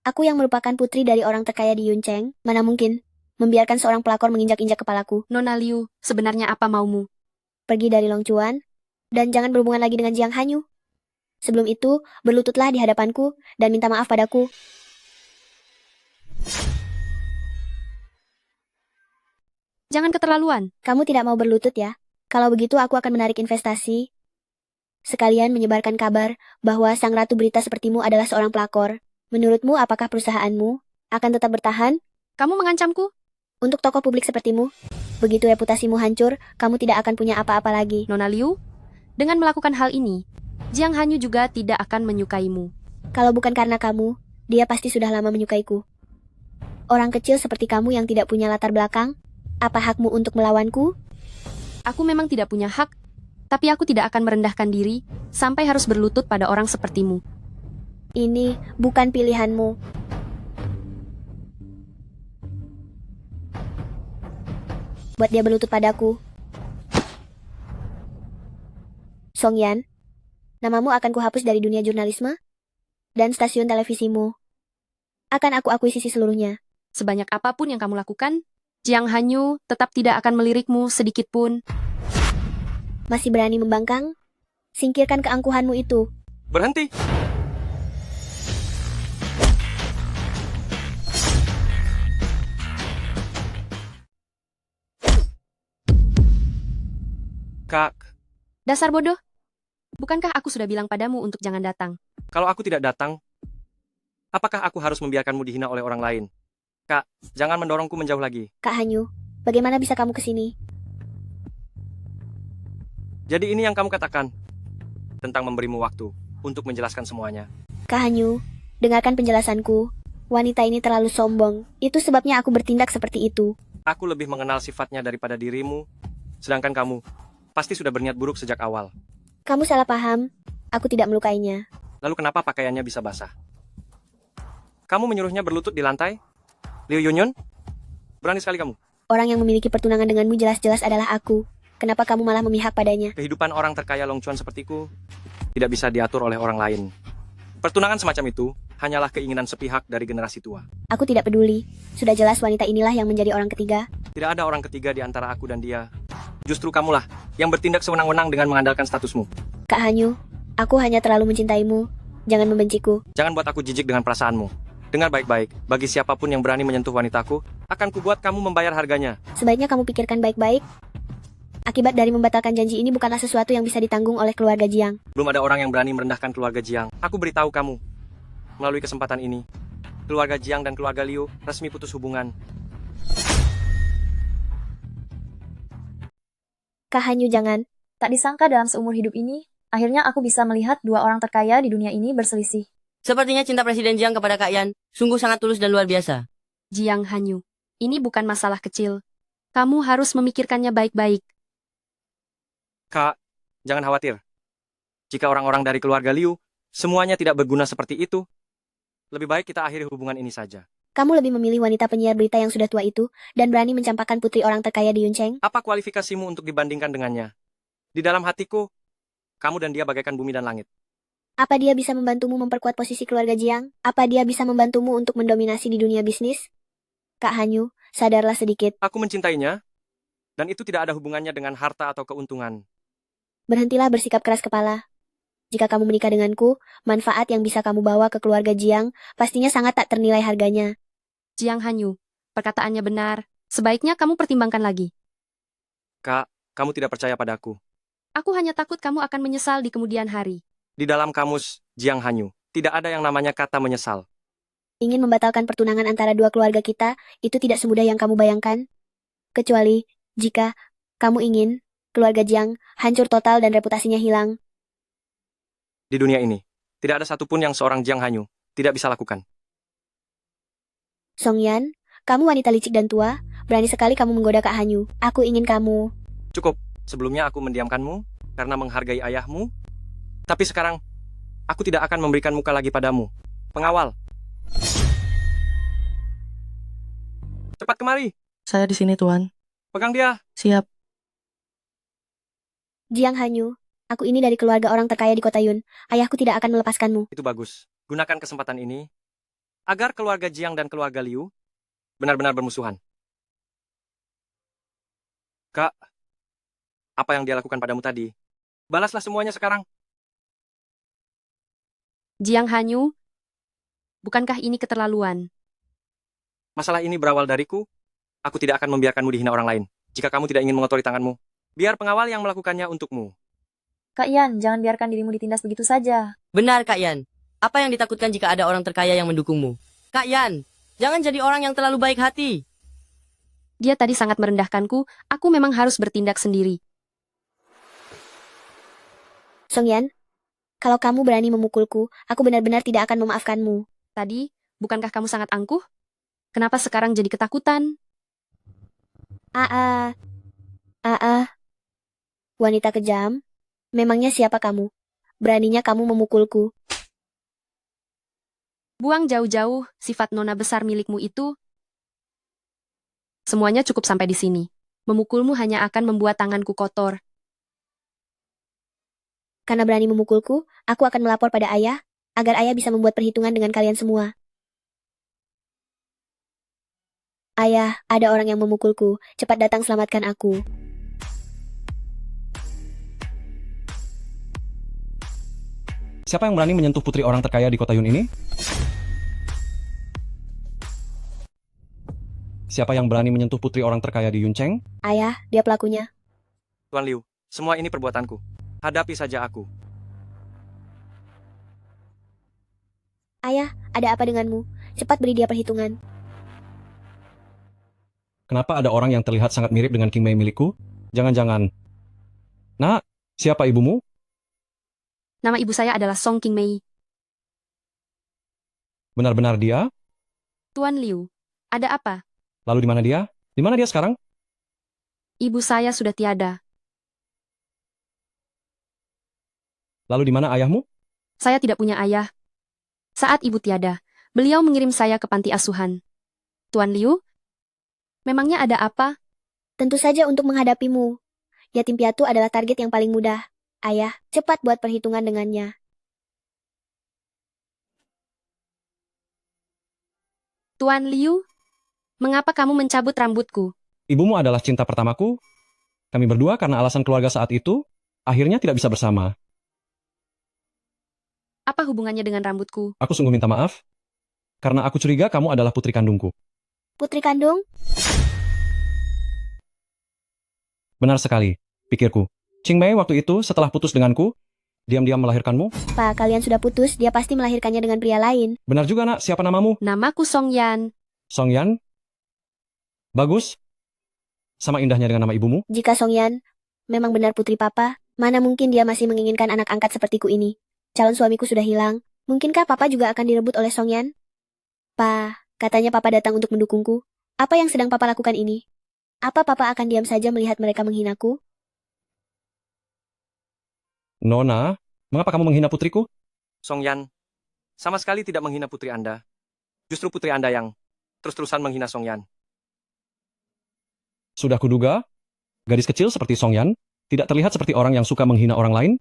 aku yang merupakan putri dari orang terkaya di Yuncheng, mana mungkin membiarkan seorang pelakor menginjak-injak kepalaku. Nona Liu, sebenarnya apa maumu? Pergi dari Long Chuan, dan jangan berhubungan lagi dengan Jiang Hanyu. Sebelum itu, berlututlah di hadapanku, dan minta maaf padaku. Jangan keterlaluan. Kamu tidak mau berlutut ya? Kalau begitu aku akan menarik investasi. Sekalian menyebarkan kabar bahwa sang ratu berita sepertimu adalah seorang pelakor. Menurutmu apakah perusahaanmu akan tetap bertahan? Kamu mengancamku? Untuk tokoh publik sepertimu, begitu reputasimu hancur, kamu tidak akan punya apa-apa lagi. Nona Liu, dengan melakukan hal ini, Jiang Hanyu juga tidak akan menyukaimu. Kalau bukan karena kamu, dia pasti sudah lama menyukaiku. Orang kecil seperti kamu yang tidak punya latar belakang, apa hakmu untuk melawanku? Aku memang tidak punya hak, tapi aku tidak akan merendahkan diri sampai harus berlutut pada orang sepertimu. Ini bukan pilihanmu. Buat dia berlutut padaku. Song Yan, namamu akan kuhapus dari dunia jurnalisme dan stasiun televisimu. Akan aku akuisisi seluruhnya. Sebanyak apapun yang kamu lakukan, Jiang Hanyu tetap tidak akan melirikmu sedikit pun. Masih berani membangkang? Singkirkan keangkuhanmu itu. Berhenti! Kak, Dasar bodoh. Bukankah aku sudah bilang padamu untuk jangan datang? kalau aku tidak datang, apakah aku harus membiarkanmu dihina oleh orang lain? Kak, jangan mendorongku menjauh lagi. Kak Hanyu, bagaimana bisa kamu kesini? Jadi ini yang kamu katakan tentang memberimu waktu untuk menjelaskan semuanya. Kak Hanyu, dengarkan penjelasanku. Wanita ini terlalu sombong. Itu sebabnya aku bertindak seperti itu. Aku lebih mengenal sifatnya daripada dirimu, sedangkan kamu pasti sudah berniat buruk sejak awal. Kamu salah paham. Aku tidak melukainya. Lalu kenapa pakaiannya bisa basah? Kamu menyuruhnya berlutut di lantai? Liu Yunyun? Berani sekali kamu. Orang yang memiliki pertunangan denganmu jelas-jelas adalah aku. Kenapa kamu malah memihak padanya? Kehidupan orang terkaya Long Chuan sepertiku tidak bisa diatur oleh orang lain. Pertunangan semacam itu hanyalah keinginan sepihak dari generasi tua. Aku tidak peduli. Sudah jelas wanita inilah yang menjadi orang ketiga. Tidak ada orang ketiga di antara aku dan dia. Justru kamulah yang bertindak sewenang-wenang dengan mengandalkan statusmu. Kak Hanyu, aku hanya terlalu mencintaimu. Jangan membenciku. Jangan buat aku jijik dengan perasaanmu. Dengar baik-baik, bagi siapapun yang berani menyentuh wanitaku, akan kubuat kamu membayar harganya. Sebaiknya kamu pikirkan baik-baik. Akibat dari membatalkan janji ini bukanlah sesuatu yang bisa ditanggung oleh keluarga Jiang. Belum ada orang yang berani merendahkan keluarga Jiang. Aku beritahu kamu, melalui kesempatan ini, keluarga Jiang dan keluarga Liu resmi putus hubungan. Kak Hanyu jangan. Tak disangka dalam seumur hidup ini, akhirnya aku bisa melihat dua orang terkaya di dunia ini berselisih. Sepertinya cinta Presiden Jiang kepada Kak Yan sungguh sangat tulus dan luar biasa. Jiang Hanyu, ini bukan masalah kecil. Kamu harus memikirkannya baik-baik. Kak, jangan khawatir. Jika orang-orang dari keluarga Liu semuanya tidak berguna seperti itu, lebih baik kita akhiri hubungan ini saja. Kamu lebih memilih wanita penyiar berita yang sudah tua itu dan berani mencampakkan putri orang terkaya di Yuncheng? Apa kualifikasimu untuk dibandingkan dengannya? Di dalam hatiku, kamu dan dia bagaikan bumi dan langit. Apa dia bisa membantumu memperkuat posisi keluarga Jiang? Apa dia bisa membantumu untuk mendominasi di dunia bisnis? Kak Hanyu, sadarlah sedikit. Aku mencintainya, dan itu tidak ada hubungannya dengan harta atau keuntungan. Berhentilah bersikap keras kepala. Jika kamu menikah denganku, manfaat yang bisa kamu bawa ke keluarga Jiang pastinya sangat tak ternilai harganya. Jiang Hanyu, perkataannya benar. Sebaiknya kamu pertimbangkan lagi. Kak, kamu tidak percaya padaku. Aku hanya takut kamu akan menyesal di kemudian hari. Di dalam kamus Jiang Hanyu, tidak ada yang namanya kata menyesal. Ingin membatalkan pertunangan antara dua keluarga kita, itu tidak semudah yang kamu bayangkan. Kecuali, jika kamu ingin keluarga Jiang hancur total dan reputasinya hilang. Di dunia ini, tidak ada satupun yang seorang Jiang Hanyu tidak bisa lakukan. Song Yan, kamu wanita licik dan tua, berani sekali kamu menggoda Kak Hanyu. Aku ingin kamu. Cukup, sebelumnya aku mendiamkanmu karena menghargai ayahmu. Tapi sekarang, aku tidak akan memberikan muka lagi padamu. Pengawal. Cepat kemari. Saya di sini, Tuan. Pegang dia. Siap. Jiang Hanyu, aku ini dari keluarga orang terkaya di kota Yun. Ayahku tidak akan melepaskanmu. Itu bagus. Gunakan kesempatan ini agar keluarga Jiang dan keluarga Liu benar-benar bermusuhan. Kak, apa yang dia lakukan padamu tadi? Balaslah semuanya sekarang. Jiang Hanyu, bukankah ini keterlaluan? Masalah ini berawal dariku. Aku tidak akan membiarkanmu dihina orang lain. jika kamu tidak ingin mengotori tanganmu. Biar pengawal yang melakukannya untukmu. Kak Yan, jangan biarkan dirimu ditindas begitu saja. Benar, Kak Yan. Apa yang ditakutkan jika ada orang terkaya yang mendukungmu? Kak Yan, jangan jadi orang yang terlalu baik hati. Dia tadi sangat merendahkanku, aku memang harus bertindak sendiri. Song Yan, kalau kamu berani memukulku, aku benar-benar tidak akan memaafkanmu. Tadi, bukankah kamu sangat angkuh? Kenapa sekarang jadi ketakutan? Wanita kejam, memangnya siapa kamu? Beraninya kamu memukulku. Buang jauh-jauh sifat nona besar milikmu itu. Semuanya cukup sampai di sini. Memukulmu hanya akan membuat tanganku kotor. Karena berani memukulku, aku akan melapor pada ayah, agar ayah bisa membuat perhitungan dengan kalian semua. Ayah, ada orang yang memukulku. Cepat datang selamatkan aku. Siapa yang berani menyentuh putri orang terkaya di kota Yun ini? Siapa yang berani menyentuh putri orang terkaya di Yuncheng? Ayah, dia pelakunya. Tuan Liu, semua ini perbuatanku. Hadapi saja aku. Ayah, ada apa denganmu? Cepat beri dia perhitungan. Kenapa ada orang yang terlihat sangat mirip dengan King Mei milikku? Jangan-jangan. Nak, siapa ibumu? Nama ibu saya adalah Song King Mei. Benar-benar dia? Tuan Liu, ada apa? Lalu di mana dia? Di mana dia sekarang? Ibu saya sudah tiada. Lalu di mana ayahmu? Saya tidak punya ayah. Saat ibu tiada, beliau mengirim saya ke panti asuhan. Tuan Liu, memangnya ada apa? Tentu saja untuk menghadapimu. Yatim piatu adalah target yang paling mudah. Ayah, cepat buat perhitungan dengannya. Tuan Liu, mengapa kamu mencabut rambutku? Ibumu adalah cinta pertamaku. Kami berdua karena alasan keluarga saat itu, akhirnya tidak bisa bersama. Apa hubungannya dengan rambutku? Aku sungguh minta maaf, karena aku curiga kamu adalah putri kandungku. Putri kandung? Benar sekali, pikirku. Qing Mei waktu itu setelah putus denganku, diam-diam melahirkanmu. Pak, kalian sudah putus, dia pasti melahirkannya dengan pria lain. Benar juga nak, siapa namamu? Namaku Song Yan. Song Yan? Bagus. Sama indahnya dengan nama ibumu. Jika Song Yan memang benar putri papa, mana mungkin dia masih menginginkan anak angkat sepertiku ini. Calon suamiku sudah hilang. Mungkinkah papa juga akan direbut oleh Song Yan? Pa, katanya papa datang untuk mendukungku. Apa yang sedang papa lakukan ini? Apa papa akan diam saja melihat mereka menghinaku? Nona, mengapa kamu menghina putriku? Song Yan, sama sekali tidak menghina putri Anda. Justru putri Anda yang terus-terusan menghina Song Yan. Sudah kuduga, gadis kecil seperti Song Yan tidak terlihat seperti orang yang suka menghina orang lain.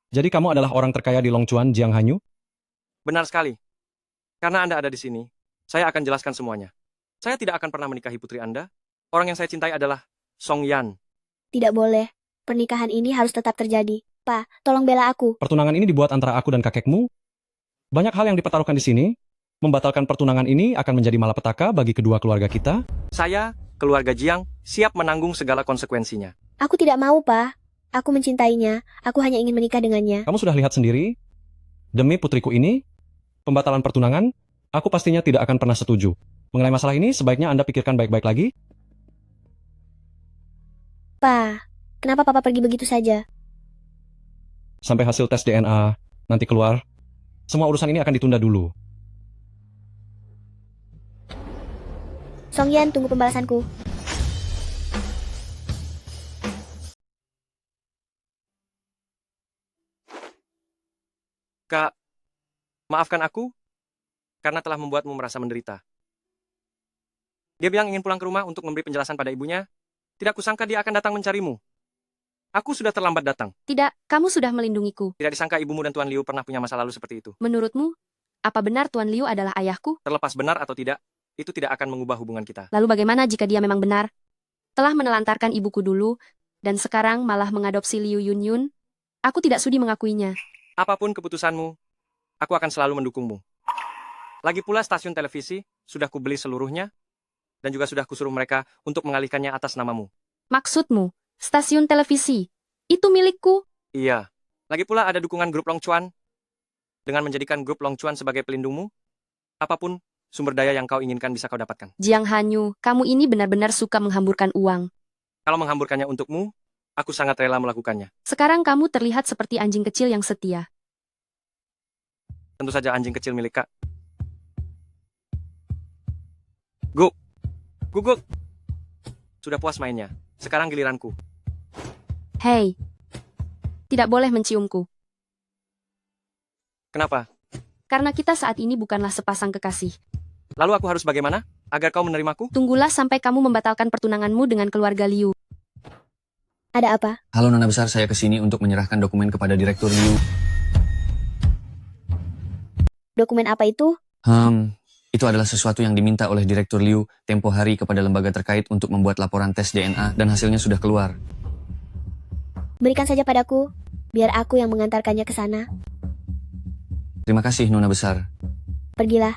Jadi kamu adalah orang terkaya di Longchuan, Jiang Hanyu? Benar sekali. Karena Anda ada di sini, saya akan jelaskan semuanya. Saya tidak akan pernah menikahi putri Anda. Orang yang saya cintai adalah Song Yan. Tidak boleh. Pernikahan ini harus tetap terjadi. Pa, tolong bela aku. Pertunangan ini dibuat antara aku dan kakekmu. Banyak hal yang dipertaruhkan di sini. Membatalkan pertunangan ini akan menjadi malapetaka bagi kedua keluarga kita. Saya, keluarga Jiang, siap menanggung segala konsekuensinya. Aku tidak mau, Pa. Aku mencintainya. Aku hanya ingin menikah dengannya. Kamu sudah lihat sendiri. Demi putriku ini, pembatalan pertunangan, aku pastinya tidak akan pernah setuju. Mengenai masalah ini, sebaiknya Anda pikirkan baik-baik lagi. Pa, kenapa papa pergi begitu saja? Sampai hasil tes DNA nanti keluar, semua urusan ini akan ditunda dulu. Song Yan, tunggu pembalasanku. Kak, maafkan aku karena telah membuatmu merasa menderita. Dia bilang ingin pulang ke rumah untuk memberi penjelasan pada ibunya. Tidak kusangka dia akan datang mencarimu. Aku sudah terlambat datang. Tidak, kamu sudah melindungiku. Tidak disangka ibumu dan Tuan Liu pernah punya masa lalu seperti itu. Menurutmu, apa benar Tuan Liu adalah ayahku? Terlepas benar atau tidak, itu tidak akan mengubah hubungan kita. Lalu bagaimana jika dia memang benar? Telah menelantarkan ibuku dulu, dan sekarang malah mengadopsi Liu Yunyun? Aku tidak sudi mengakuinya. Apapun keputusanmu, aku akan selalu mendukungmu. Lagi pula stasiun televisi, sudah kubeli seluruhnya, Dan juga sudah kusuruh mereka untuk mengalihkannya atas namamu. Maksudmu, stasiun televisi? Itu milikku? Iya. Lagi pula ada dukungan grup Long Chuan. Dengan menjadikan grup Long Chuan sebagai pelindungmu, apapun sumber daya yang kau inginkan bisa kau dapatkan. Jiang Hanyu, kamu ini benar-benar suka menghamburkan uang. Kalau menghamburkannya untukmu, aku sangat rela melakukannya. Sekarang kamu terlihat seperti anjing kecil yang setia. Tentu saja anjing kecil milik Kak. Guk. Guguk. Sudah puas mainnya. Sekarang giliranku. Hei, tidak boleh menciumku. Kenapa? Karena kita saat ini bukanlah sepasang kekasih. Lalu aku harus bagaimana? Agar kau menerimaku? Tunggulah sampai kamu membatalkan pertunanganmu dengan keluarga Liu. Ada apa? Halo Nona Besar, saya kesini untuk menyerahkan dokumen kepada Direktur Liu. Dokumen apa itu? Itu adalah sesuatu yang diminta oleh Direktur Liu tempo hari kepada lembaga terkait untuk membuat laporan tes DNA dan hasilnya sudah keluar. Berikan saja padaku, biar aku yang mengantarkannya ke sana. Terima kasih Nona Besar. Pergilah.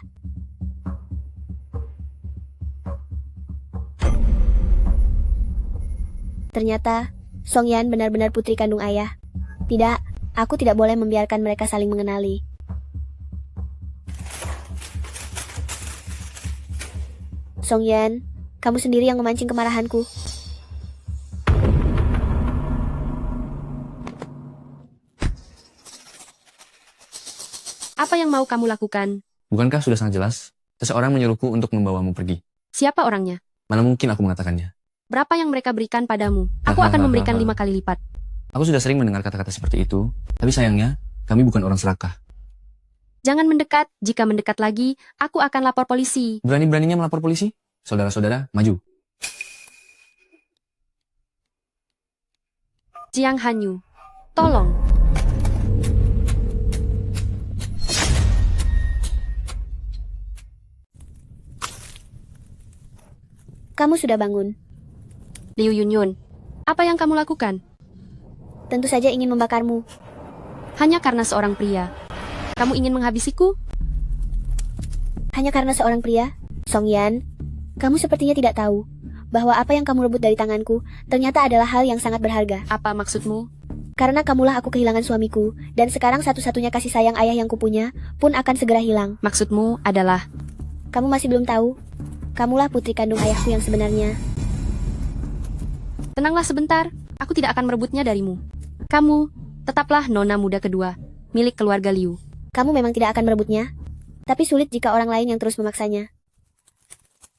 Ternyata, Song Yan benar-benar putri kandung ayah. Tidak, aku tidak boleh membiarkan mereka saling mengenali. Song Yan, kamu sendiri yang memancing kemarahanku. Apa yang mau kamu lakukan? Bukankah sudah sangat jelas? Seseorang menyuruhku untuk membawamu pergi. Siapa orangnya? Mana mungkin aku mengatakannya? Berapa yang mereka berikan padamu? Aku akan memberikan 5 kali lipat. Aku sudah sering mendengar kata-kata seperti itu, tapi sayangnya, kami bukan orang serakah. Jangan mendekat, jika mendekat lagi, aku akan lapor polisi. Berani-beraninya melapor polisi? Saudara-saudara, maju. Jiang Hanyu, tolong. Kamu sudah bangun. Liu Yunyun, apa yang kamu lakukan? Tentu saja ingin membakarmu. Hanya karena seorang pria. Kamu ingin menghabisiku? Hanya karena seorang pria? Song Yan, kamu sepertinya tidak tahu bahwa apa yang kamu rebut dari tanganku ternyata adalah hal yang sangat berharga. Apa maksudmu? Karena kamulah aku kehilangan suamiku, dan sekarang satu-satunya kasih sayang ayah yang kupunya pun akan segera hilang. Maksudmu adalah? Kamu masih belum tahu? Kamulah putri kandung ayahku yang sebenarnya. Tenanglah sebentar, aku tidak akan merebutnya darimu. Kamu, tetaplah nona muda kedua, milik keluarga Liu. Kamu memang tidak akan merebutnya, tapi sulit jika orang lain yang terus memaksanya.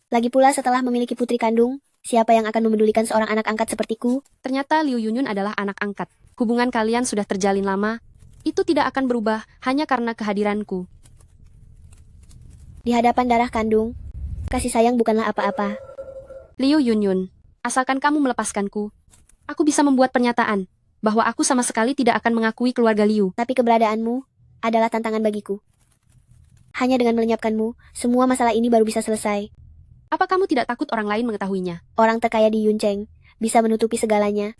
Lagi pula setelah memiliki putri kandung, siapa yang akan memedulikan seorang anak angkat sepertiku? Ternyata Liu Yunyun adalah anak angkat. Hubungan kalian sudah terjalin lama, itu tidak akan berubah hanya karena kehadiranku. Di hadapan darah kandung, kasih sayang bukanlah apa-apa. Liu Yunyun, asalkan kamu melepaskanku, aku bisa membuat pernyataan bahwa aku sama sekali tidak akan mengakui keluarga Liu. Tapi keberadaanmu adalah tantangan bagiku. Hanya dengan melenyapkanmu, semua masalah ini baru bisa selesai. Apa kamu tidak takut orang lain mengetahuinya? Orang terkaya di Yuncheng bisa menutupi segalanya.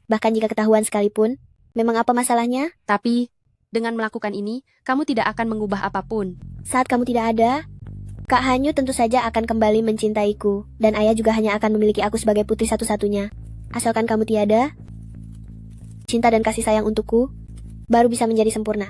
Bahkan jika ketahuan sekalipun, memang apa masalahnya? Tapi, dengan melakukan ini, kamu tidak akan mengubah apapun. Saat kamu tidak ada, Kak Hanyu tentu saja akan kembali mencintaiku, dan ayah juga hanya akan memiliki aku sebagai putri satu-satunya. Asalkan kamu tiada, cinta dan kasih sayang untukku baru bisa menjadi sempurna.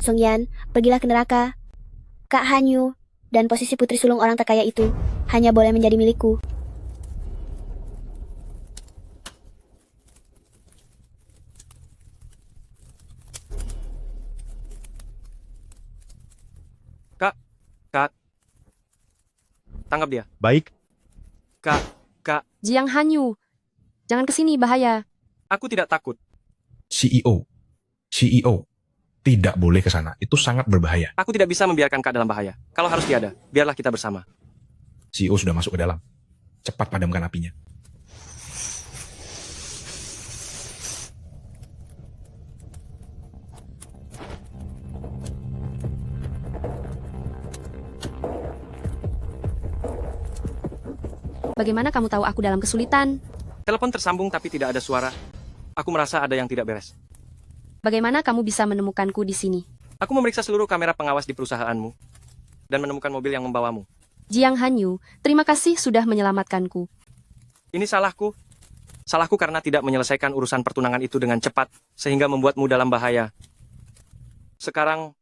Song Yan, pergilah ke neraka. Kak Hanyu dan posisi putri sulung orang terkaya itu hanya boleh menjadi milikku. Kak. Tangkap dia. Baik. Kak. Jiang Hanyu, jangan kesini, bahaya. Aku tidak takut. CEO. Tidak boleh ke sana. Itu sangat berbahaya. Aku tidak bisa membiarkan Kak dalam bahaya. Kalau harus tiada, biarlah kita bersama. CEO sudah masuk ke dalam. Cepat padamkan apinya. Bagaimana kamu tahu aku dalam kesulitan? Telepon tersambung tapi tidak ada suara. Aku merasa ada yang tidak beres. Bagaimana kamu bisa menemukanku di sini? Aku memeriksa seluruh kamera pengawas di perusahaanmu dan menemukan mobil yang membawamu. Jiang Hanyu, terima kasih sudah menyelamatkanku. Ini salahku. Salahku karena tidak menyelesaikan urusan pertunangan itu dengan cepat, sehingga membuatmu dalam bahaya. Sekarang,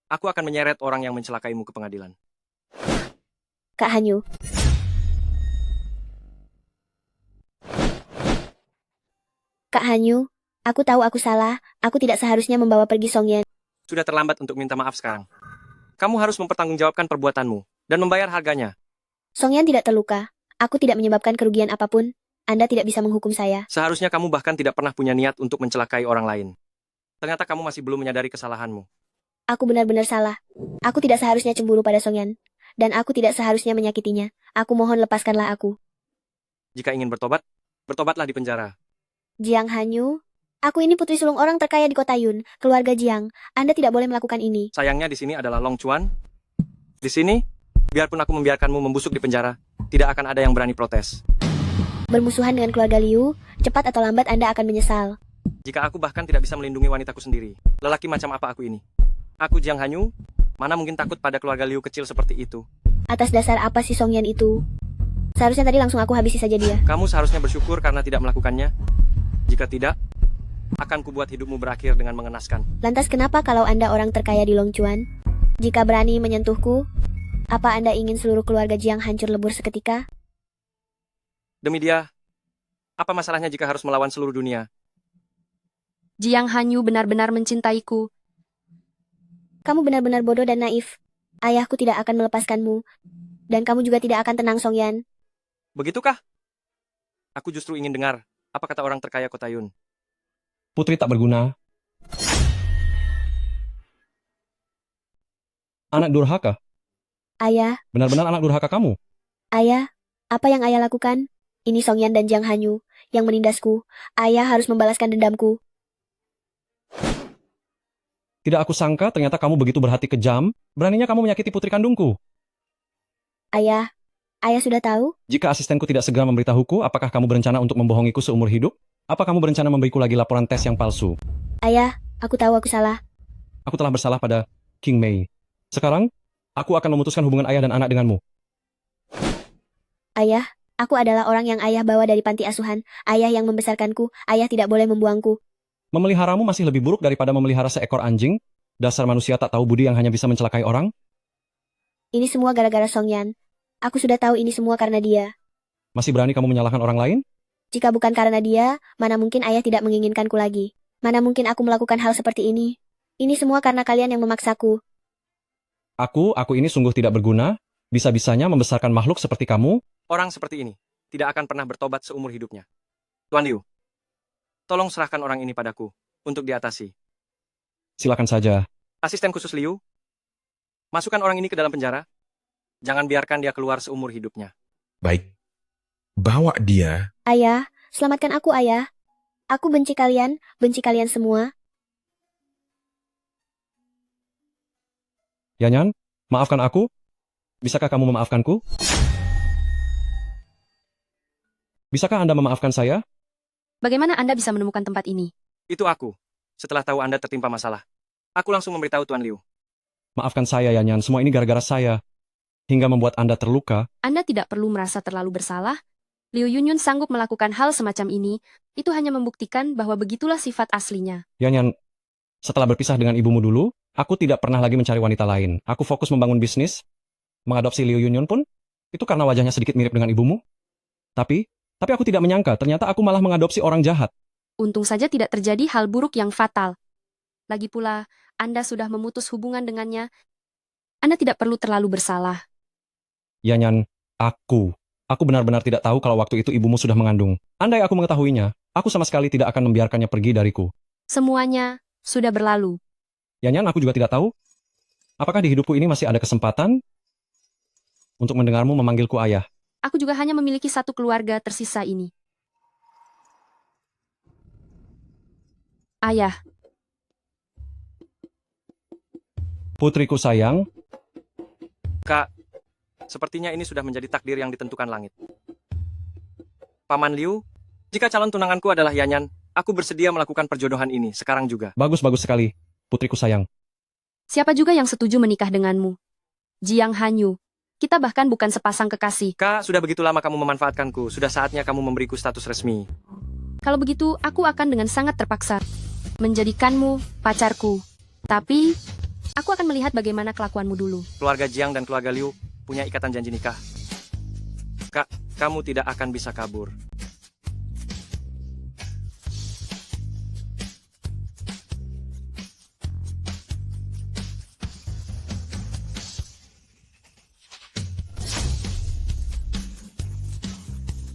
aku akan menyeret orang yang mencelakaimu ke pengadilan. Kak Hanyu. Kak Hanyu, aku tahu aku salah. Aku tidak seharusnya membawa pergi Songyan. Sudah terlambat untuk minta maaf sekarang. Kamu harus mempertanggungjawabkan perbuatanmu dan membayar harganya. Songyan tidak terluka. Aku tidak menyebabkan kerugian apapun. Anda tidak bisa menghukum saya. Seharusnya kamu bahkan tidak pernah punya niat untuk mencelakai orang lain. Ternyata kamu masih belum menyadari kesalahanmu. Aku benar-benar salah. Aku tidak seharusnya cemburu pada Songyan. Dan aku tidak seharusnya menyakitinya. Aku mohon lepaskanlah aku. Jika ingin bertobat, bertobatlah di penjara. Jiang Hanyu, aku ini putri sulung orang terkaya di kota Yun, keluarga Jiang. Anda tidak boleh melakukan ini. Sayangnya di sini adalah Long Chuan. Di sini, biarpun aku membiarkanmu membusuk di penjara, tidak akan ada yang berani protes. Bermusuhan dengan keluarga Liu, cepat atau lambat Anda akan menyesal. Jika aku bahkan tidak bisa melindungi wanitaku sendiri, lelaki macam apa aku ini? Aku Jiang Hanyu, mana mungkin takut pada keluarga Liu kecil seperti itu? Atas dasar apa si Songyan itu? Seharusnya tadi langsung aku habisi saja dia. Kamu seharusnya bersyukur karena tidak melakukannya. Jika tidak, akan kubuat hidupmu berakhir dengan mengenaskan. Lantas kenapa kalau Anda orang terkaya di Longchuan? Jika berani menyentuhku, apa Anda ingin seluruh keluarga Jiang hancur lebur seketika? Demi dia, apa masalahnya jika harus melawan seluruh dunia? Jiang Hanyu benar-benar mencintaiku. Kamu benar-benar bodoh dan naif. Ayahku tidak akan melepaskanmu. Dan kamu juga tidak akan tenang, Songyan. Begitukah? Aku justru ingin dengar apa kata orang terkaya kota Yun. Putri tak berguna. Anak durhaka. Ayah, Benar-benar anak durhaka kamu. ayah, apa yang ayah lakukan? Ini Songyan dan Jiang Hanyu yang menindasku. Ayah harus membalaskan dendamku. Tidak aku sangka ternyata kamu begitu berhati kejam. Beraninya kamu menyakiti putri kandungku. Ayah sudah tahu? Jika asistenku tidak segera memberitahuku, apakah kamu berencana untuk membohongiku seumur hidup? Apa kamu berencana memberiku lagi laporan tes yang palsu? Ayah, aku tahu aku salah. Aku telah bersalah pada King Mei. Sekarang, aku akan memutuskan hubungan ayah dan anak denganmu. Ayah, aku adalah orang yang ayah bawa dari panti asuhan. Ayah yang membesarkanku. Ayah tidak boleh membuangku. Memeliharamu masih lebih buruk daripada memelihara seekor anjing. Dasar manusia tak tahu budi yang hanya bisa mencelakai orang. Ini semua gara-gara Songyan. Aku sudah tahu ini semua karena dia. Masih berani kamu menyalahkan orang lain? Jika bukan karena dia, mana mungkin ayah tidak menginginkanku lagi. Mana mungkin aku melakukan hal seperti ini. Ini semua karena kalian yang memaksaku. Aku ini sungguh tidak berguna. Bisa-bisanya membesarkan makhluk seperti kamu. Orang seperti ini tidak akan pernah bertobat seumur hidupnya. Tuan Liu, tolong serahkan orang ini padaku untuk diatasi. Silakan saja. Asisten khusus Liu, masukkan orang ini ke dalam penjara. Jangan biarkan dia keluar seumur hidupnya. Baik. Bawa dia. Ayah, selamatkan aku ayah. Aku benci kalian semua. Yanyan, maafkan aku. Bisakah kamu memaafkanku? Bisakah Anda memaafkan saya? Bagaimana Anda bisa menemukan tempat ini? Itu aku. Setelah tahu Anda tertimpa masalah, aku langsung memberitahu Tuan Liu. Maafkan saya, Yanyan. Semua ini gara-gara saya. Hingga membuat Anda terluka. Anda tidak perlu merasa terlalu bersalah. Liu Yunyun sanggup melakukan hal semacam ini. Itu hanya membuktikan bahwa begitulah sifat aslinya. Yanyan, setelah berpisah dengan ibumu dulu, aku tidak pernah lagi mencari wanita lain. Aku fokus membangun bisnis. Mengadopsi Liu Yunyun pun, itu karena wajahnya sedikit mirip dengan ibumu. Tapi aku tidak menyangka, ternyata aku malah mengadopsi orang jahat. Untung saja tidak terjadi hal buruk yang fatal. Lagi pula, Anda sudah memutus hubungan dengannya. Anda tidak perlu terlalu bersalah. Yanyan, aku benar-benar tidak tahu kalau waktu itu ibumu sudah mengandung. Andai aku mengetahuinya, aku sama sekali tidak akan membiarkannya pergi dariku. Semuanya sudah berlalu. Yanyan, aku juga tidak tahu. Apakah di hidupku ini masih ada kesempatan untuk mendengarmu memanggilku ayah? Aku juga hanya memiliki satu keluarga tersisa ini. Ayah. Putriku sayang. Kak, sepertinya ini sudah menjadi takdir yang ditentukan langit. Paman Liu, jika calon tunanganku adalah Yanyan, aku bersedia melakukan perjodohan ini sekarang juga. Bagus sekali, putriku sayang. Siapa juga yang setuju menikah denganmu? Jiang Hanyu. Kita bahkan bukan sepasang kekasih. Kak, sudah begitu lama kamu memanfaatkanku. Sudah saatnya kamu memberiku status resmi. Kalau begitu, aku akan dengan sangat terpaksa menjadikanmu pacarku. Tapi, aku akan melihat bagaimana kelakuanmu dulu. Keluarga Jiang dan keluarga Liu punya ikatan janji nikah. Kak, kamu tidak akan bisa kabur.